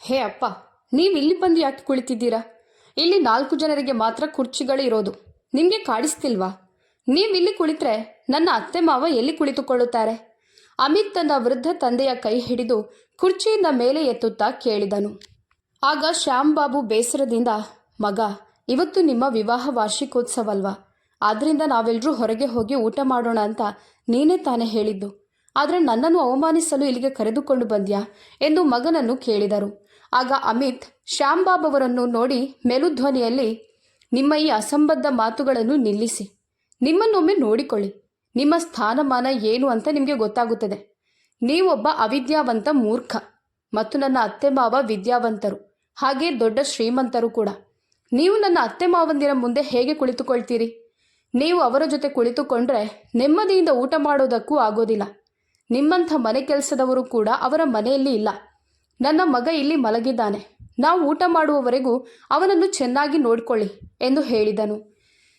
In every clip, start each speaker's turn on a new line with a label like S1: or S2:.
S1: ಹೇ ಅಪ್ಪ, ನೀವಿಲ್ಲಿ ಬಂದು ಯಾಕೆ ಕುಳಿತಿದ್ದೀರಾ? ಇಲ್ಲಿ 4 ಜನರಿಗೆ ಮಾತ್ರ ಕುರ್ಚಿಗಳು ಇರೋದು. ನಿಮಗೆ ಕಾಡಿಸ್ತಿಲ್ವಾ? ನೀವಿಲ್ಲಿ ಕುಳಿತರೆ ನನ್ನ ಅತ್ತೆ ಮಾವ ಎಲ್ಲಿ ಕುಳಿತುಕೊಳ್ಳುತ್ತಾರೆ? ಅಮಿತ್ ತನ್ನ ವೃದ್ಧ ತಂದೆಯ ಕೈ ಹಿಡಿದು ಕುರ್ಚಿಯಿಂದ ಮೇಲೆ ಎತ್ತುತ್ತಾ ಕೇಳಿದನು. ಆಗ ಶ್ಯಾಮ್ ಬಾಬು ಬೇಸರದಿಂದ, ಮಗ, ಇವತ್ತು ನಿಮ್ಮ ವಿವಾಹ ವಾರ್ಷಿಕೋತ್ಸವಲ್ವಾ? ಆದ್ರಿಂದ ನಾವೆಲ್ಲರೂ ಹೊರಗೆ ಹೋಗಿ ಊಟ ಮಾಡೋಣ ಅಂತ ನೀನೇ ತಾನೇ ಹೇಳಿದ್ದು. ಆದರೆ ನನ್ನನ್ನು ಅವಮಾನಿಸಲು ಇಲ್ಲಿಗೆ ಕರೆದುಕೊಂಡು ಬಂದ್ಯಾ ಎಂದು ಮಗನನ್ನು ಕೇಳಿದರು. ಆಗ ಅಮಿತ್ ಶ್ಯಾಮ್ ಬಾಬು ಅವರನ್ನು ನೋಡಿ ಮೆಲುಧ್ವನಿಯಲ್ಲಿ, ನಿಮ್ಮ ಈ ಅಸಂಬದ್ಧ ಮಾತುಗಳನ್ನು ನಿಲ್ಲಿಸಿ. ನಿಮ್ಮನ್ನೊಮ್ಮೆ ನೋಡಿಕೊಳ್ಳಿ. ನಿಮ್ಮ ಸ್ಥಾನಮಾನ ಏನು ಅಂತ ನಿಮಗೆ ಗೊತ್ತಾಗುತ್ತದೆ. ನೀವೊಬ್ಬ ಅವಿದ್ಯಾವಂತ ಮೂರ್ಖ ಮತ್ತು ನನ್ನ ಅತ್ತೆ ಮಾವ ವಿದ್ಯಾವಂತರು, ಹಾಗೆ ದೊಡ್ಡ ಶ್ರೀಮಂತರು ಕೂಡ. ನೀವು ನನ್ನ ಅತ್ತೆ ಮಾವಂದಿರ ಮುಂದೆ ಹೇಗೆ ಕುಳಿತುಕೊಳ್ತೀರಿ? ನೀವು ಅವರ ಜೊತೆ ಕುಳಿತುಕೊಂಡ್ರೆ ನೆಮ್ಮದಿಯಿಂದ ಊಟ ಮಾಡೋದಕ್ಕೂ ಆಗೋದಿಲ್ಲ. ನಿಮ್ಮಂಥ ಮನೆ ಕೆಲಸದವರು ಕೂಡ ಅವರ ಮನೆಯಲ್ಲಿ ಇಲ್ಲ. ನನ್ನ ಮಗ ಇಲ್ಲಿ ಮಲಗಿದ್ದಾನೆ. ನಾವು ಊಟ ಮಾಡುವವರೆಗೂ ಅವನನ್ನು ಚೆನ್ನಾಗಿ ನೋಡಿಕೊಳ್ಳಿ ಎಂದು ಹೇಳಿದನು.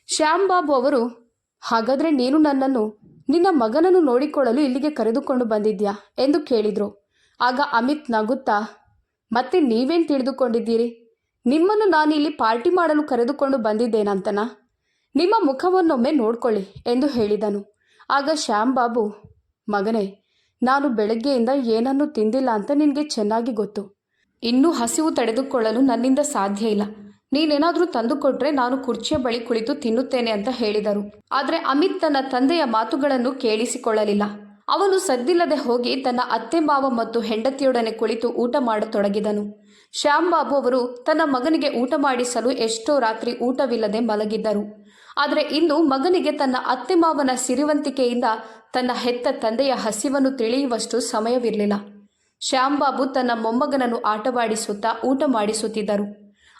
S1: ಶ್ಯಾಮ್ ಬಾಬು ಅವರು, ಹಾಗಾದರೆ ನೀನು ನನ್ನನ್ನು ನಿನ್ನ ಮಗನನ್ನು ನೋಡಿಕೊಳ್ಳಲು ಇಲ್ಲಿಗೆ ಕರೆದುಕೊಂಡು ಬಂದಿದ್ಯಾ ಎಂದು ಕೇಳಿದರು. ಆಗ ಅಮಿತ್ ನಗುತ್ತಾ, ಮತ್ತೆ ನೀವೇನು ತಿಳಿದುಕೊಂಡಿದ್ದೀರಿ? ನಿಮ್ಮನ್ನು ನಾನು ಇಲ್ಲಿ ಪಾರ್ಟಿ ಮಾಡಲು ಕರೆದುಕೊಂಡು ಬಂದಿದ್ದೇನಂತನಾ? ನಿಮ್ಮ ಮುಖವನ್ನೊಮ್ಮೆ ನೋಡ್ಕೊಳ್ಳಿ ಎಂದು ಹೇಳಿದನು. ಆಗ ಶ್ಯಾಮ್ ಬಾಬು, ಮಗನೇ, ನಾನು ಬೆಳಗ್ಗೆಯಿಂದ ಏನನ್ನೂ ತಿಂದಿಲ್ಲ ಅಂತ ನಿನಗೆ ಚೆನ್ನಾಗಿ ಗೊತ್ತು. ಇನ್ನೂ ಹಸಿವು ತಡೆದುಕೊಳ್ಳಲು ನನ್ನಿಂದ ಸಾಧ್ಯ ಇಲ್ಲ. ನೀನೇನಾದರೂ ತಂದುಕೊಟ್ರೆ ನಾನು ಕುರ್ಚಿಯ ಬಳಿ ಕುಳಿತು ತಿನ್ನುತ್ತೇನೆ ಅಂತ ಹೇಳಿದರು. ಆದರೆ ಅಮಿತ್ ತನ್ನ ತಂದೆಯ ಮಾತುಗಳನ್ನು ಕೇಳಿಸಿಕೊಳ್ಳಲಿಲ್ಲ. ಅವನು ಸದ್ದಿಲ್ಲದೆ ಹೋಗಿ ತನ್ನ ಅತ್ತೆ ಮಾವ ಮತ್ತು ಹೆಂಡತಿಯೊಡನೆ ಕುಳಿತು ಊಟ ಮಾಡತೊಡಗಿದನು. ಶ್ಯಾಮ್ ಬಾಬು ಅವರು ತನ್ನ ಮಗನಿಗೆ ಊಟ ಮಾಡಿಸಲು ಎಷ್ಟೋ ರಾತ್ರಿ ಊಟವಿಲ್ಲದೆ ಮಲಗಿದ್ದರು. ಆದರೆ ಇಂದು ಮಗನಿಗೆ ತನ್ನ ಅತ್ತೆ ಮಾವನ ಸಿರಿವಂತಿಕೆಯಿಂದ ತನ್ನ ಹೆತ್ತ ತಂದೆಯ ಹಸಿವನ್ನು ತಿಳಿಯುವಷ್ಟು ಸಮಯವಿರಲಿಲ್ಲ. ಶ್ಯಾಮ್ ಬಾಬು ತನ್ನ ಮೊಮ್ಮಗನನ್ನು ಆಟವಾಡಿಸುತ್ತಾ ಊಟ ಮಾಡಿಸುತ್ತಿದ್ದರು.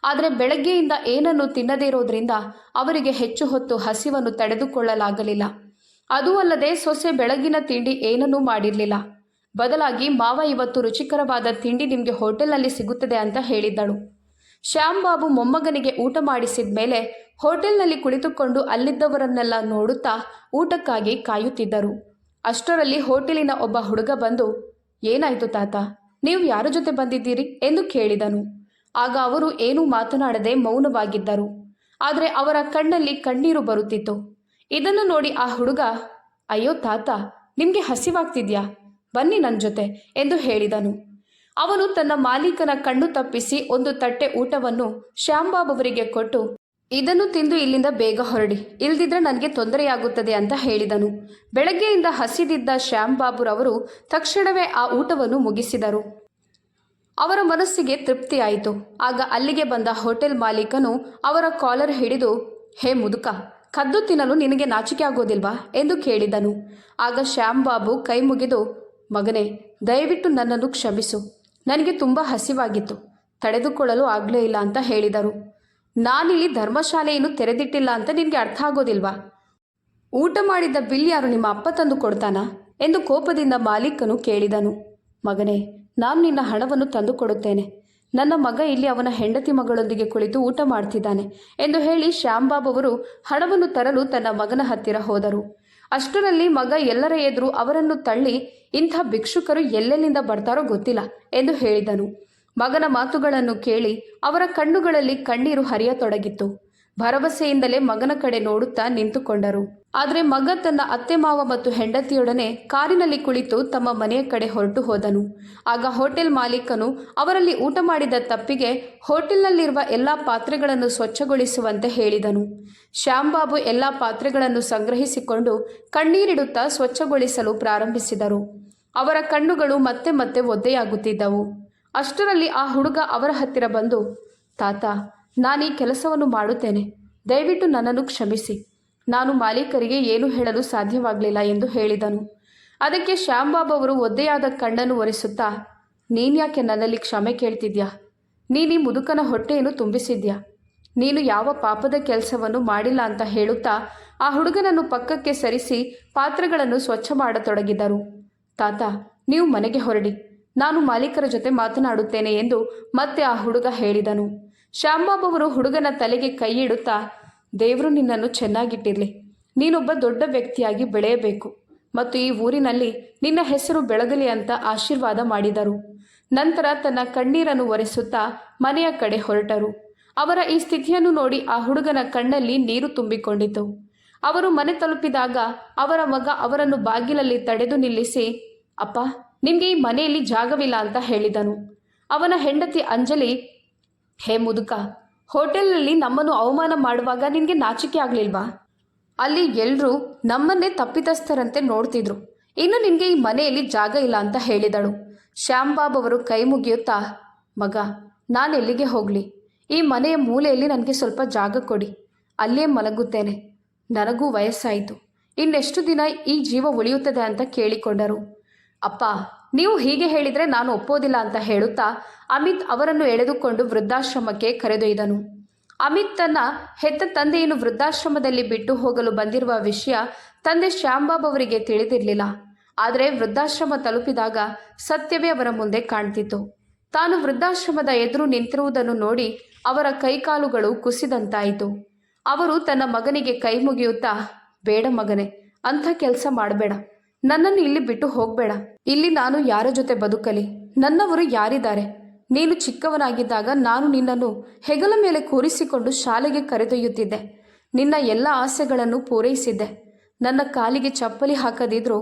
S1: ಆದರೆ ಬೆಳಗ್ಗೆಯಿಂದ ಏನನ್ನು ತಿನ್ನದೇ ಇರೋದ್ರಿಂದ ಅವರಿಗೆ ಹೆಚ್ಚು ಹೊತ್ತು ಹಸಿವನ್ನು ತಡೆದುಕೊಳ್ಳಲಾಗಲಿಲ್ಲ. ಅದೂ ಅಲ್ಲದೆ ಸೊಸೆ ಬೆಳಗಿನ ತಿಂಡಿ ಏನನ್ನೂ ಮಾಡಿರಲಿಲ್ಲ. ಬದಲಾಗಿ, ಮಾವ ಇವತ್ತು ರುಚಿಕರವಾದ ತಿಂಡಿ ನಿಮಗೆ ಹೋಟೆಲ್ನಲ್ಲಿ ಸಿಗುತ್ತದೆ ಅಂತ ಹೇಳಿದ್ದಳು. ಶ್ಯಾಮ್ ಬಾಬು ಮೊಮ್ಮಗನಿಗೆ ಊಟ ಮಾಡಿಸಿದ ಮೇಲೆ ಹೋಟೆಲ್ನಲ್ಲಿ ಕುಳಿತುಕೊಂಡು ಅಲ್ಲಿದ್ದವರನ್ನೆಲ್ಲ ನೋಡುತ್ತಾ ಊಟಕ್ಕಾಗಿ ಕಾಯುತ್ತಿದ್ದರು. ಅಷ್ಟರಲ್ಲಿ ಹೋಟೆಲಿನ ಒಬ್ಬ ಹುಡುಗ ಬಂದು, ಏನಾಯಿತು ತಾತ, ನೀವು ಯಾರ ಜೊತೆ ಬಂದಿದ್ದೀರಿ ಎಂದು ಕೇಳಿದನು. ಆಗ ಅವರು ಏನೂ ಮಾತನಾಡದೆ ಮೌನವಾಗಿದ್ದರು. ಆದರೆ ಅವರ ಕಣ್ಣಲ್ಲಿ ಕಣ್ಣೀರು ಬರುತ್ತಿತ್ತು. ಇದನ್ನು ನೋಡಿ ಆ ಹುಡುಗ, ಅಯ್ಯೋ ತಾತ, ನಿಮಗೆ ಹಸಿವಾಗ್ತಿದ್ಯಾ? ಬನ್ನಿ ನನ್ನ ಜೊತೆ ಎಂದು ಹೇಳಿದನು. ಅವನು ತನ್ನ ಮಾಲೀಕನ ಕಣ್ಣು ತಪ್ಪಿಸಿ ಒಂದು ತಟ್ಟೆ ಊಟವನ್ನು ಶ್ಯಾಮ್ ಬಾಬು ಅವರಿಗೆ ಕೊಟ್ಟು, ಇದನ್ನು ತಿಂದು ಇಲ್ಲಿಂದ ಬೇಗ ಹೊರಡಿ, ಇಲ್ದಿದ್ರೆ ನನಗೆ ತೊಂದರೆಯಾಗುತ್ತದೆ ಅಂತ ಹೇಳಿದನು. ಬೆಳಗ್ಗೆಯಿಂದ ಹಸಿದಿದ್ದ ಶ್ಯಾಮ್ ಬಾಬುರವರು ತಕ್ಷಣವೇ ಆ ಊಟವನ್ನು ಮುಗಿಸಿದರು. ಅವರ ಮನಸ್ಸಿಗೆ ತೃಪ್ತಿಯಾಯಿತು. ಆಗ ಅಲ್ಲಿಗೆ ಬಂದ ಹೋಟೆಲ್ ಮಾಲೀಕನು ಅವರ ಕಾಲರ್ ಹಿಡಿದು, ಹೇ ಮುದುಕ, ಕದ್ದು ತಿನ್ನಲು ನಿನಗೆ ನಾಚಿಕೆ ಆಗೋದಿಲ್ವಾ ಎಂದು ಕೇಳಿದನು. ಆಗ ಶ್ಯಾಮ್ ಬಾಬು ಕೈ ಮುಗಿದು, ಮಗನೇ, ದಯವಿಟ್ಟು ನನ್ನನ್ನು ಕ್ಷಮಿಸು. ನನಗೆ ತುಂಬ ಹಸಿವಾಗಿತ್ತು, ತಡೆದುಕೊಳ್ಳಲು ಆಗಲೇ ಇಲ್ಲ ಅಂತ ಹೇಳಿದರು. ನಾನಿಲ್ಲಿ ಧರ್ಮಶಾಲೆಯನ್ನು ತೆರೆದಿಟ್ಟಿಲ್ಲ ಅಂತ ನಿನಗೆ ಅರ್ಥ ಆಗೋದಿಲ್ವಾ? ಊಟ ಮಾಡಿದ್ದ ಬಿಲ್ ಯಾರು ನಿಮ್ಮ ಅಪ್ಪ ತಂದು ಕೊಡ್ತಾನಾ ಎಂದು ಕೋಪದಿಂದ ಮಾಲೀಕನು ಕೇಳಿದನು. ಮಗನೇ, ನಾನು ನಿನ್ನ ಹಣವನ್ನು ತಂದು ಕೊಡುತ್ತೇನೆ. ನನ್ನ ಮಗ ಇಲ್ಲಿ ಅವನ ಹೆಂಡತಿ ಮಗಳೊಂದಿಗೆ ಕುಳಿತು ಊಟ ಮಾಡ್ತಿದ್ದಾನೆ ಎಂದು ಹೇಳಿ ಶ್ಯಾಮ್ ಬಾಬು ಅವರು ಹಣವನ್ನು ತರಲು ತನ್ನ ಮಗನ ಹತ್ತಿರ ಹೋದರು. ಅಷ್ಟರಲ್ಲಿ ಮಗ ಎಲ್ಲರ ಎದುರು ಅವರನ್ನು ತಳ್ಳಿ, ಇಂಥ ಭಿಕ್ಷುಕರು ಎಲ್ಲೆಲ್ಲಿಂದ ಬರ್ತಾರೋ ಗೊತ್ತಿಲ್ಲ ಎಂದು ಹೇಳಿದನು. ಮಗನ ಮಾತುಗಳನ್ನು ಕೇಳಿ ಅವರ ಕಣ್ಣುಗಳಲ್ಲಿ ಕಣ್ಣೀರು ಹರಿಯತೊಡಗಿತ್ತು. ಭರವಸೆಯಿಂದಲೇ ಮಗನ ಕಡೆ ನೋಡುತ್ತಾ ನಿಂತುಕೊಂಡರು. ಆದರೆ ಮಗ ತನ್ನ ಅತ್ತೆ ಮಾವ ಮತ್ತು ಹೆಂಡತಿಯೊಡನೆ ಕಾರಿನಲ್ಲಿ ಕುಳಿತು ತಮ್ಮ ಮನೆಯ ಕಡೆ ಹೊರಟು ಹೋದನು. ಆಗ ಹೋಟೆಲ್ ಮಾಲೀಕನು ಅವರಲ್ಲಿ ಊಟ ಮಾಡಿದ ತಪ್ಪಿಗೆ ಹೋಟೆಲ್ನಲ್ಲಿರುವ ಎಲ್ಲ ಪಾತ್ರೆಗಳನ್ನು ಸ್ವಚ್ಛಗೊಳಿಸುವಂತೆ ಹೇಳಿದನು. ಶ್ಯಾಮ್ ಬಾಬು ಎಲ್ಲ ಪಾತ್ರೆಗಳನ್ನು ಸಂಗ್ರಹಿಸಿಕೊಂಡು ಕಣ್ಣೀರಿಡುತ್ತಾ ಸ್ವಚ್ಛಗೊಳಿಸಲು ಪ್ರಾರಂಭಿಸಿದರು. ಅವರ ಕಣ್ಣುಗಳು ಮತ್ತೆ ಮತ್ತೆ ಒದ್ದೆಯಾಗುತ್ತಿದ್ದವು. ಅಷ್ಟರಲ್ಲಿ ಆ ಹುಡುಗ ಅವರ ಹತ್ತಿರ ಬಂದು, ತಾತ, ನಾನೀ ಕೆಲಸವನ್ನು ಮಾಡುತ್ತೇನೆ, ದಯವಿಟ್ಟು ನನ್ನನ್ನು ಕ್ಷಮಿಸಿ. ನಾನು ಮಾಲೀಕರಿಗೆ ಏನೂ ಹೇಳಲು ಸಾಧ್ಯವಾಗಲಿಲ್ಲ ಎಂದು ಹೇಳಿದನು. ಅದಕ್ಕೆ ಶ್ಯಾಮ್ ಬಾಬು ಅವರು ಒದ್ದೆಯಾದ ಕಣ್ಣನ್ನು ಒರೆಸುತ್ತಾ, ನೀನ್ಯಾಕೆ ನನ್ನಲ್ಲಿ ಕ್ಷಮೆ ಕೇಳ್ತಿದ್ಯಾ? ನೀನೀ ಮುದುಕನ ಹೊಟ್ಟೆಯನ್ನು ತುಂಬಿಸಿದ್ಯಾ? ನೀನು ಯಾವ ಪಾಪದ ಕೆಲಸವನ್ನು ಮಾಡಿಲ್ಲ ಅಂತ ಹೇಳುತ್ತಾ ಆ ಹುಡುಗನನ್ನು ಪಕ್ಕಕ್ಕೆ ಸರಿಸಿ ಪಾತ್ರೆಗಳನ್ನು ಸ್ವಚ್ಛ ಮಾಡತೊಡಗಿದರು. ತಾತ, ನೀವು ಮನೆಗೆ ಹೊರಡಿ, ನಾನು ಮಾಲೀಕರ ಜೊತೆ ಮಾತನಾಡುತ್ತೇನೆ ಎಂದು ಮತ್ತೆ ಆ ಹುಡುಗ ಹೇಳಿದನು. ಶ್ಯಾಮ್ ಬಾಬು ಅವರು ಹುಡುಗನ ತಲೆಗೆ ಕೈ ಇಡುತ್ತಾ, ದೇವರು ನಿನ್ನನ್ನು ಚೆನ್ನಾಗಿಟ್ಟಿರಲಿ. ನೀನೊಬ್ಬ ದೊಡ್ಡ ವ್ಯಕ್ತಿಯಾಗಿ ಬೆಳೆಯಬೇಕು ಮತ್ತು ಈ ಊರಿನಲ್ಲಿ ನಿನ್ನ ಹೆಸರು ಬೆಳಗಲಿ ಅಂತ ಆಶೀರ್ವಾದ ಮಾಡಿದರು. ನಂತರ ತನ್ನ ಕಣ್ಣೀರನ್ನು ಒರೆಸುತ್ತಾ ಮನೆಯ ಕಡೆ ಹೊರಟರು. ಅವರ ಈ ಸ್ಥಿತಿಯನ್ನು ನೋಡಿ ಆ ಹುಡುಗನ ಕಣ್ಣಲ್ಲಿ ನೀರು ತುಂಬಿಕೊಂಡಿತು. ಅವರು ಮನೆ ತಲುಪಿದಾಗ ಅವರ ಮಗ ಅವರನ್ನು ಬಾಗಿಲಲ್ಲಿ ತಡೆದು ನಿಲ್ಲಿಸಿ, ಅಪ್ಪ, ನಿಮಗೆ ಈ ಮನೆಯಲ್ಲಿ ಜಾಗವಿಲ್ಲ ಅಂತ ಹೇಳಿದನು. ಅವನ ಹೆಂಡತಿ ಅಂಜಲಿ, ಹೇ ಮುದುಕ, ಹೋಟೆಲ್ನಲ್ಲಿ ನಮ್ಮನ್ನು ಅವಮಾನ ಮಾಡುವಾಗ ನಿನಗೆ ನಾಚಿಕೆ ಆಗಲಿಲ್ವಾ? ಅಲ್ಲಿ ಎಲ್ಲರೂ ನಮ್ಮನ್ನೇ ತಪ್ಪಿತಸ್ಥರಂತೆ ನೋಡ್ತಿದ್ರು. ಇನ್ನು ನಿನಗೆ ಈ ಮನೆಯಲ್ಲಿ ಜಾಗ ಇಲ್ಲ ಅಂತ ಹೇಳಿದಳು. ಶ್ಯಾಂಬಾಬ್ ಅವರು ಕೈ ಮುಗಿಯುತ್ತಾ, ಮಗ, ನಾನು ಎಲ್ಲಿಗೆ ಹೋಗಲಿ? ಈ ಮನೆಯ ಮೂಲೆಯಲ್ಲಿ ನನಗೆ ಸ್ವಲ್ಪ ಜಾಗ ಕೊಡಿ, ಅಲ್ಲೇ ಮಲಗುತ್ತೇನೆ. ನನಗೂ ವಯಸ್ಸಾಯಿತು, ಇನ್ನೆಷ್ಟು ದಿನ ಈ ಜೀವ ಉಳಿಯುತ್ತದೆ ಅಂತ ಕೇಳಿಕೊಂಡರು. ಅಪ್ಪ, ನೀವು ಹೀಗೆ ಹೇಳಿದರೆ ನಾನು ಒಪ್ಪೋದಿಲ್ಲ ಅಂತ ಹೇಳುತ್ತಾ ಅಮಿತ್ ಅವರನ್ನು ಎಳೆದುಕೊಂಡು ವೃದ್ಧಾಶ್ರಮಕ್ಕೆ ಕರೆದೊಯ್ದನು. ಅಮಿತ್ ತನ್ನ ಹೆತ್ತ ತಂದೆಯನ್ನು ವೃದ್ಧಾಶ್ರಮದಲ್ಲಿ ಬಿಟ್ಟು ಹೋಗಲು ಬಂದಿರುವ ವಿಷಯ ತಂದೆ ಶ್ಯಾಂಬಾಬ್ ಅವರಿಗೆ ತಿಳಿದಿರಲಿಲ್ಲ. ಆದರೆ ವೃದ್ಧಾಶ್ರಮ ತಲುಪಿದಾಗ ಸತ್ಯವೇ ಅವರ ಮುಂದೆ ಕಾಣ್ತಿತ್ತು. ತಾನು ವೃದ್ಧಾಶ್ರಮದ ಎದುರು ನಿಂತಿರುವುದನ್ನು ನೋಡಿ ಅವರ ಕೈಕಾಲುಗಳು ಕುಸಿದಂತಾಯಿತು. ಅವರು ತನ್ನ ಮಗನಿಗೆ ಕೈ ಮುಗಿಯುತ್ತಾ, ಬೇಡ ಮಗನೇ, ಅಂಥ ಕೆಲಸ ಮಾಡಬೇಡ. ನನ್ನನ್ನು ಇಲ್ಲಿ ಬಿಟ್ಟು ಹೋಗಬೇಡ. ಇಲ್ಲಿ ನಾನು ಯಾರ ಜೊತೆ ಬದುಕಲಿ? ನನ್ನವರು ಯಾರಿದ್ದಾರೆ? ನೀನು ಚಿಕ್ಕವನಾಗಿದ್ದಾಗ ನಾನು ನಿನ್ನನ್ನು ಹೆಗಲ ಮೇಲೆ ಕೂರಿಸಿಕೊಂಡು ಶಾಲೆಗೆ ಕರೆದೊಯ್ಯುತ್ತಿದ್ದೆ. ನಿನ್ನ ಎಲ್ಲ ಆಸೆಗಳನ್ನು ಪೂರೈಸಿದ್ದೆ. ನನ್ನ ಕಾಲಿಗೆ ಚಪ್ಪಲಿ ಹಾಕದಿದ್ರೂ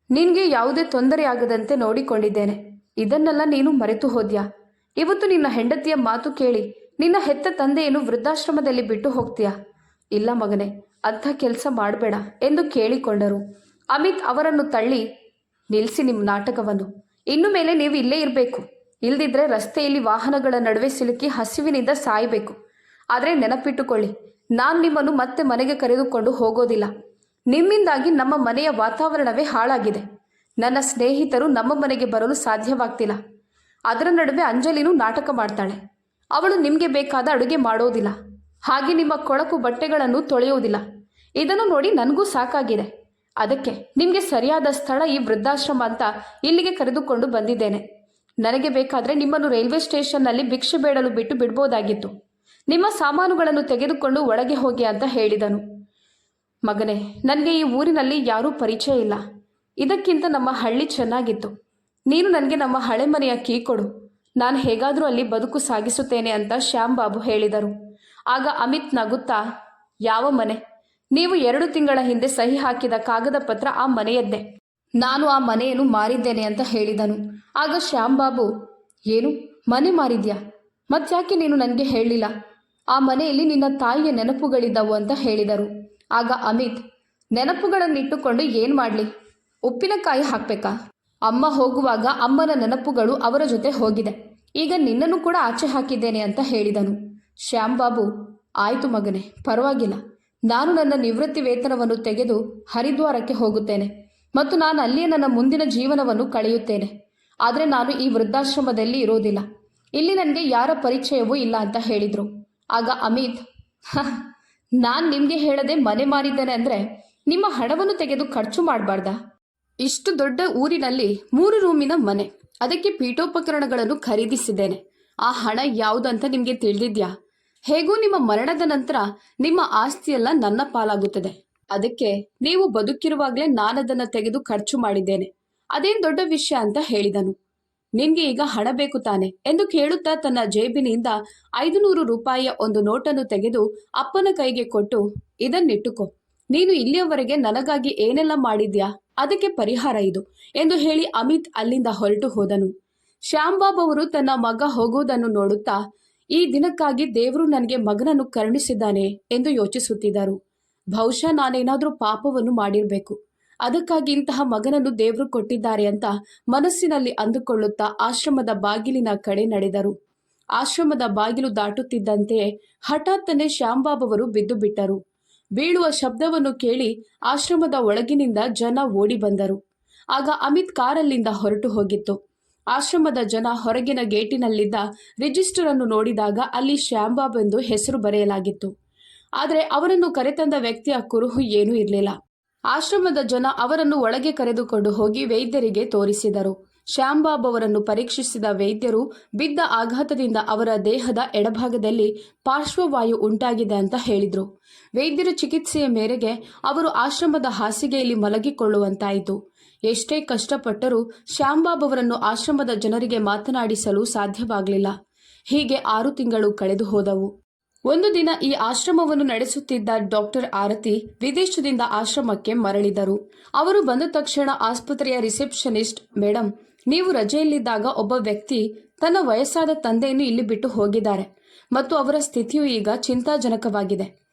S1: ನಿನಗೆ ಯಾವುದೇ ತೊಂದರೆಯಾಗದಂತೆ ನೋಡಿಕೊಂಡಿದ್ದೇನೆ. ಇದನ್ನೆಲ್ಲ ನೀನು ಮರೆತು ಹೋದ್ಯಾ? ಇವತ್ತು ನಿನ್ನ ಹೆಂಡತಿಯ ಮಾತು ಕೇಳಿ ನಿನ್ನ ಹೆತ್ತ ತಂದೆಯನ್ನು ವೃದ್ಧಾಶ್ರಮದಲ್ಲಿ ಬಿಟ್ಟು ಹೋಗ್ತೀಯಾ? ಇಲ್ಲ ಮಗನೇ, ಅಂಥ ಕೆಲಸ ಮಾಡಬೇಡ ಎಂದು ಕೇಳಿಕೊಂಡರು. ಅಮಿತ್ ಅವರನ್ನು ತಳ್ಳಿ, ನಿಲ್ಲಿಸಿ ನಿಮ್ಮ ನಾಟಕವನ್ನು. ಇನ್ನು ಮೇಲೆ ನೀವು ಇಲ್ಲೇ ಇರಬೇಕು. ಇಲ್ದಿದ್ರೆ ರಸ್ತೆಯಲ್ಲಿ ವಾಹನಗಳ ನಡುವೆ ಸಿಲುಕಿ ಹಸಿವಿನಿಂದ ಸಾಯಬೇಕು. ಆದರೆ ನೆನಪಿಟ್ಟುಕೊಳ್ಳಿ, ನಾನು ನಿಮ್ಮನ್ನು ಮತ್ತೆ ಮನೆಗೆ ಕರೆದುಕೊಂಡು ಹೋಗೋದಿಲ್ಲ. ನಿಮ್ಮಿಂದಾಗಿ ನಮ್ಮ ಮನೆಯ ವಾತಾವರಣವೇ ಹಾಳಾಗಿದೆ. ನನ್ನ ಸ್ನೇಹಿತರು ನಮ್ಮ ಮನೆಗೆ ಬರಲು ಸಾಧ್ಯವಾಗ್ತಿಲ್ಲ. ಅದರ ನಡುವೆ ಅಂಜಲಿನೂ ನಾಟಕ ಮಾಡ್ತಾಳೆ. ಅವಳು ನಿಮಗೆ ಬೇಕಾದ ಅಡುಗೆ ಮಾಡೋದಿಲ್ಲ, ಹಾಗೆ ನಿಮ್ಮ ಕೊಳಕು ಬಟ್ಟೆಗಳನ್ನು ತೊಳೆಯುವುದಿಲ್ಲ. ಇದನ್ನು ನೋಡಿ ನನಗೂ ಸಾಕಾಗಿದೆ. ಅದಕ್ಕೆ ನಿಮಗೆ ಸರಿಯಾದ ಸ್ಥಳ ಈ ವೃದ್ಧಾಶ್ರಮ ಅಂತ ಇಲ್ಲಿಗೆ ಕರೆದುಕೊಂಡು ಬಂದಿದ್ದೇನೆ. ನನಗೆ ಬೇಕಾದರೆ ನಿಮ್ಮನ್ನು ರೈಲ್ವೆ ಸ್ಟೇಷನ್ನಲ್ಲಿ ಭಿಕ್ಷೆ ಬೇಡಲು ಬಿಟ್ಟು ಬಿಡ್ಬೋದಾಗಿತ್ತು. ನಿಮ್ಮ ಸಾಮಾನುಗಳನ್ನು ತೆಗೆದುಕೊಂಡು ಒಳಗೆ ಹೋಗಿ ಅಂತ ಹೇಳಿದನು. ಮಗನೇ, ನನಗೆ ಈ ಊರಿನಲ್ಲಿ ಯಾರೂ ಪರಿಚಯ ಇಲ್ಲ. ಇದಕ್ಕಿಂತ ನಮ್ಮ ಹಳ್ಳಿ ಚೆನ್ನಾಗಿತ್ತು. ನೀನು ನನಗೆ ನಮ್ಮ ಹಳೆ ಮನೆಯ ಕೀ ಕೊಡು. ನಾನು ಹೇಗಾದರೂ ಅಲ್ಲಿ ಬದುಕು ಸಾಗಿಸುತ್ತೇನೆ ಅಂತ ಶ್ಯಾಂಬಾಬು ಹೇಳಿದರು. ಆಗ ಅಮಿತ್ ನಗುತ್ತಾ, ಯಾವ ಮನೆ? ನೀವು 2 ತಿಂಗಳ ಹಿಂದೆ ಸಹಿ ಹಾಕಿದ ಕಾಗದ ಪತ್ರ ಆ ಮನೆಯದ್ದೇ. ನಾನು ಆ ಮನೆಯನ್ನು ಮಾರಿದ್ದೇನೆ ಅಂತ ಹೇಳಿದನು. ಆಗ ಶ್ಯಾಂಬಾಬು, ಏನು, ಮನೆ ಮಾರಿದ್ಯಾ? ಮತ್ತ್ಯಾಕೆ ನೀನು ನನಗೆ ಹೇಳಲಿಲ್ಲ? ಆ ಮನೆಯಲ್ಲಿ ನಿನ್ನ ತಾಯಿಯ ನೆನಪುಗಳಿದ್ದವು ಅಂತ ಹೇಳಿದರು. ಆಗ ಅಮಿತ್, ನೆನಪುಗಳನ್ನಿಟ್ಟುಕೊಂಡು ಏನು ಮಾಡಲಿ? ಉಪ್ಪಿನಕಾಯಿ ಹಾಕಬೇಕಾ? ಅಮ್ಮ ಹೋಗುವಾಗ ಅಮ್ಮನ ನೆನಪುಗಳು ಅವರ ಜೊತೆ ಹೋಗಿದೆ. ಈಗ ನಿನ್ನನ್ನು ಕೂಡ ಆಚೆ ಹಾಕಿದ್ದೇನೆ ಅಂತ ಹೇಳಿದನು. ಶ್ಯಾಂಬಾಬು, ಆಯಿತು ಮಗನೇ, ಪರವಾಗಿಲ್ಲ. ನಾನು ನನ್ನ ನಿವೃತ್ತಿ ವೇತನವನ್ನು ತೆಗೆದು ಹರಿದ್ವಾರಕ್ಕೆ ಹೋಗುತ್ತೇನೆ ಮತ್ತು ನಾನು ಅಲ್ಲಿಯೇ ನನ್ನ ಮುಂದಿನ ಜೀವನವನ್ನು ಕಳೆಯುತ್ತೇನೆ. ಆದರೆ ನಾನು ಈ ವೃದ್ಧಾಶ್ರಮದಲ್ಲಿ ಇರೋದಿಲ್ಲ. ಇಲ್ಲಿ ನನಗೆ ಯಾರ ಪರಿಚಯವೂ ಇಲ್ಲ ಅಂತ ಹೇಳಿದರು. ಆಗ ಅಮಿತ್, ನಾನು ನಿಮಗೆ ಹೇಳದೆ ಮನೆ ಮಾರಿದ್ದೇನೆ ಅಂದರೆ ನಿಮ್ಮ ಹಣವನ್ನು ತೆಗೆದು ಖರ್ಚು ಮಾಡಬಾರ್ದಾ? ಇಷ್ಟು ದೊಡ್ಡ ಊರಿನಲ್ಲಿ 3 ರೂಮಿನ ಮನೆ, ಅದಕ್ಕೆ ಪೀಠೋಪಕರಣಗಳನ್ನು ಖರೀದಿಸಿದ್ದೇನೆ. ಆ ಹಣ ಯಾವುದಂತ ನಿಮಗೆ ತಿಳಿದಿದ್ಯಾ? ಹೇಗೂ ನಿಮ್ಮ ಮರಣದ ನಂತರ ನಿಮ್ಮ ಆಸ್ತಿಯೆಲ್ಲ ನನ್ನ ಪಾಲಾಗುತ್ತದೆ. ಅದಕ್ಕೆ ನೀವು ಬದುಕಿರುವಾಗಲೇ ನಾನದನ್ನು ತೆಗೆದು ಖರ್ಚು ಮಾಡಿದ್ದೇನೆ. ಅದೇನು ದೊಡ್ಡ ವಿಷಯ ಅಂತ ಹೇಳಿದನು. ನಿನ್ಗೆ ಈಗ ಹಣ ಬೇಕು ತಾನೆ ಎಂದು ಕೇಳುತ್ತಾ ತನ್ನ ಜೇಬಿನಿಂದ 500 ರೂಪಾಯಿಯ ಒಂದು ನೋಟನ್ನು ತೆಗೆದು ಅಪ್ಪನ ಕೈಗೆ ಕೊಟ್ಟು, ಇದನ್ನಿಟ್ಟುಕೋ. ನೀನು ಇಲ್ಲಿಯವರೆಗೆ ನನಗಾಗಿ ಏನೆಲ್ಲ ಮಾಡಿದ್ಯಾ, ಅದಕ್ಕೆ ಪರಿಹಾರ ಇದು ಎಂದು ಹೇಳಿ ಅಮಿತ್ ಅಲ್ಲಿಂದ ಹೊರಟು ಹೋದನು. ಶ್ಯಾಂಬಾಬ್ ಅವರು ತನ್ನ ಮಗ ಹೋಗುವುದನ್ನು ನೋಡುತ್ತಾ, ಈ ದಿನಕ್ಕಾಗಿ ದೇವರು ನನಗೆ ಮಗನನ್ನು ಕರುಣಿಸಿದ್ದಾನೆ ಎಂದು ಯೋಚಿಸುತ್ತಿದ್ದರು. ಬಹುಶಃ ನಾನೇನಾದರೂ ಪಾಪವನ್ನು ಮಾಡಿರಬೇಕು, ಅದಕ್ಕಾಗಿ ಇಂತಹ ಮಗನನ್ನು ದೇವರು ಕೊಟ್ಟಿದ್ದಾರೆ ಅಂತ ಮನಸ್ಸಿನಲ್ಲಿ ಅಂದುಕೊಳ್ಳುತ್ತಾ ಆಶ್ರಮದ ಬಾಗಿಲಿನ ಕಡೆ ನಡೆದರು. ಆಶ್ರಮದ ಬಾಗಿಲು ದಾಟುತ್ತಿದ್ದಂತೆಯೇ ಹಠಾತ್ತನೆ ಶ್ಯಾಂಬಾಬ್ ಅವರು ಬಿದ್ದು ಬಿಟ್ಟರು. ಬೀಳುವ ಶಬ್ದವನ್ನು ಕೇಳಿ ಆಶ್ರಮದ ಒಳಗಿನಿಂದ ಜನ ಓಡಿ ಬಂದರು. ಆಗ ಅಮಿತ್ ಕಾರಲ್ಲಿಂದ ಹೊರಟು ಹೋಗಿತ್ತು. ಆಶ್ರಮದ ಜನ ಹೊರಗಿನ ಗೇಟಿನಲ್ಲಿದ್ದ ರಿಜಿಸ್ಟರ್ ಅನ್ನು ನೋಡಿದಾಗ ಅಲ್ಲಿ ಶ್ಯಾಂಬಾಬ್ ಎಂದು ಹೆಸರು ಬರೆಯಲಾಗಿತ್ತು. ಆದರೆ ಅವರನ್ನು ಕರೆತಂದ ವ್ಯಕ್ತಿಯ ಕುರುಹು ಏನೂ ಇರಲಿಲ್ಲ. ಆಶ್ರಮದ ಜನ ಅವರನ್ನು ಒಳಗೆ ಕರೆದುಕೊಂಡು ಹೋಗಿ ವೈದ್ಯರಿಗೆ ತೋರಿಸಿದರು. ಶ್ಯಾಂಬಾಬ್ ಅವರನ್ನು ಪರೀಕ್ಷಿಸಿದ ವೈದ್ಯರು ಬಿದ್ದ ಆಘಾತದಿಂದ ಅವರ ದೇಹದ ಎಡಭಾಗದಲ್ಲಿ ಪಾರ್ಶ್ವವಾಯು ಉಂಟಾಗಿದೆ ಅಂತ ಹೇಳಿದರು. ವೈದ್ಯರ ಚಿಕಿತ್ಸೆಯ ಮೇರೆಗೆ ಅವರು ಆಶ್ರಮದ ಹಾಸಿಗೆಯಲ್ಲಿ ಮಲಗಿಕೊಳ್ಳುವಂತಾಯಿತು. ಎಷ್ಟೇ ಕಷ್ಟಪಟ್ಟರೂ ಶ್ಯಾಂಬಾಬ್ ಅವರನ್ನು ಆಶ್ರಮದ ಜನರಿಗೆ ಮಾತನಾಡಿಸಲು ಸಾಧ್ಯವಾಗಲಿಲ್ಲ. ಹೀಗೆ 6 ತಿಂಗಳು ಕಳೆದು ಹೋದವು. ಒಂದು ದಿನ ಈ ಆಶ್ರಮವನ್ನು ನಡೆಸುತ್ತಿದ್ದ ಡಾಕ್ಟರ್ ಆರತಿ ವಿದೇಶದಿಂದ ಆಶ್ರಮಕ್ಕೆ ಮರಳಿದರು. ಅವರು ಬಂದ ತಕ್ಷಣ ಆಸ್ಪತ್ರೆಯ ರಿಸೆಪ್ಷನಿಸ್ಟ್, ಮೇಡಮ್, ನೀವು ರಜೆಯಲ್ಲಿದ್ದಾಗ ಒಬ್ಬ ವ್ಯಕ್ತಿ ತನ್ನ ವಯಸ್ಸಾದ ತಂದೆಯನ್ನು ಇಲ್ಲಿ ಬಿಟ್ಟು ಹೋಗಿದ್ದಾರೆ ಮತ್ತು ಅವರ ಸ್ಥಿತಿಯು ಈಗ ಚಿಂತಾಜನಕವಾಗಿದೆ.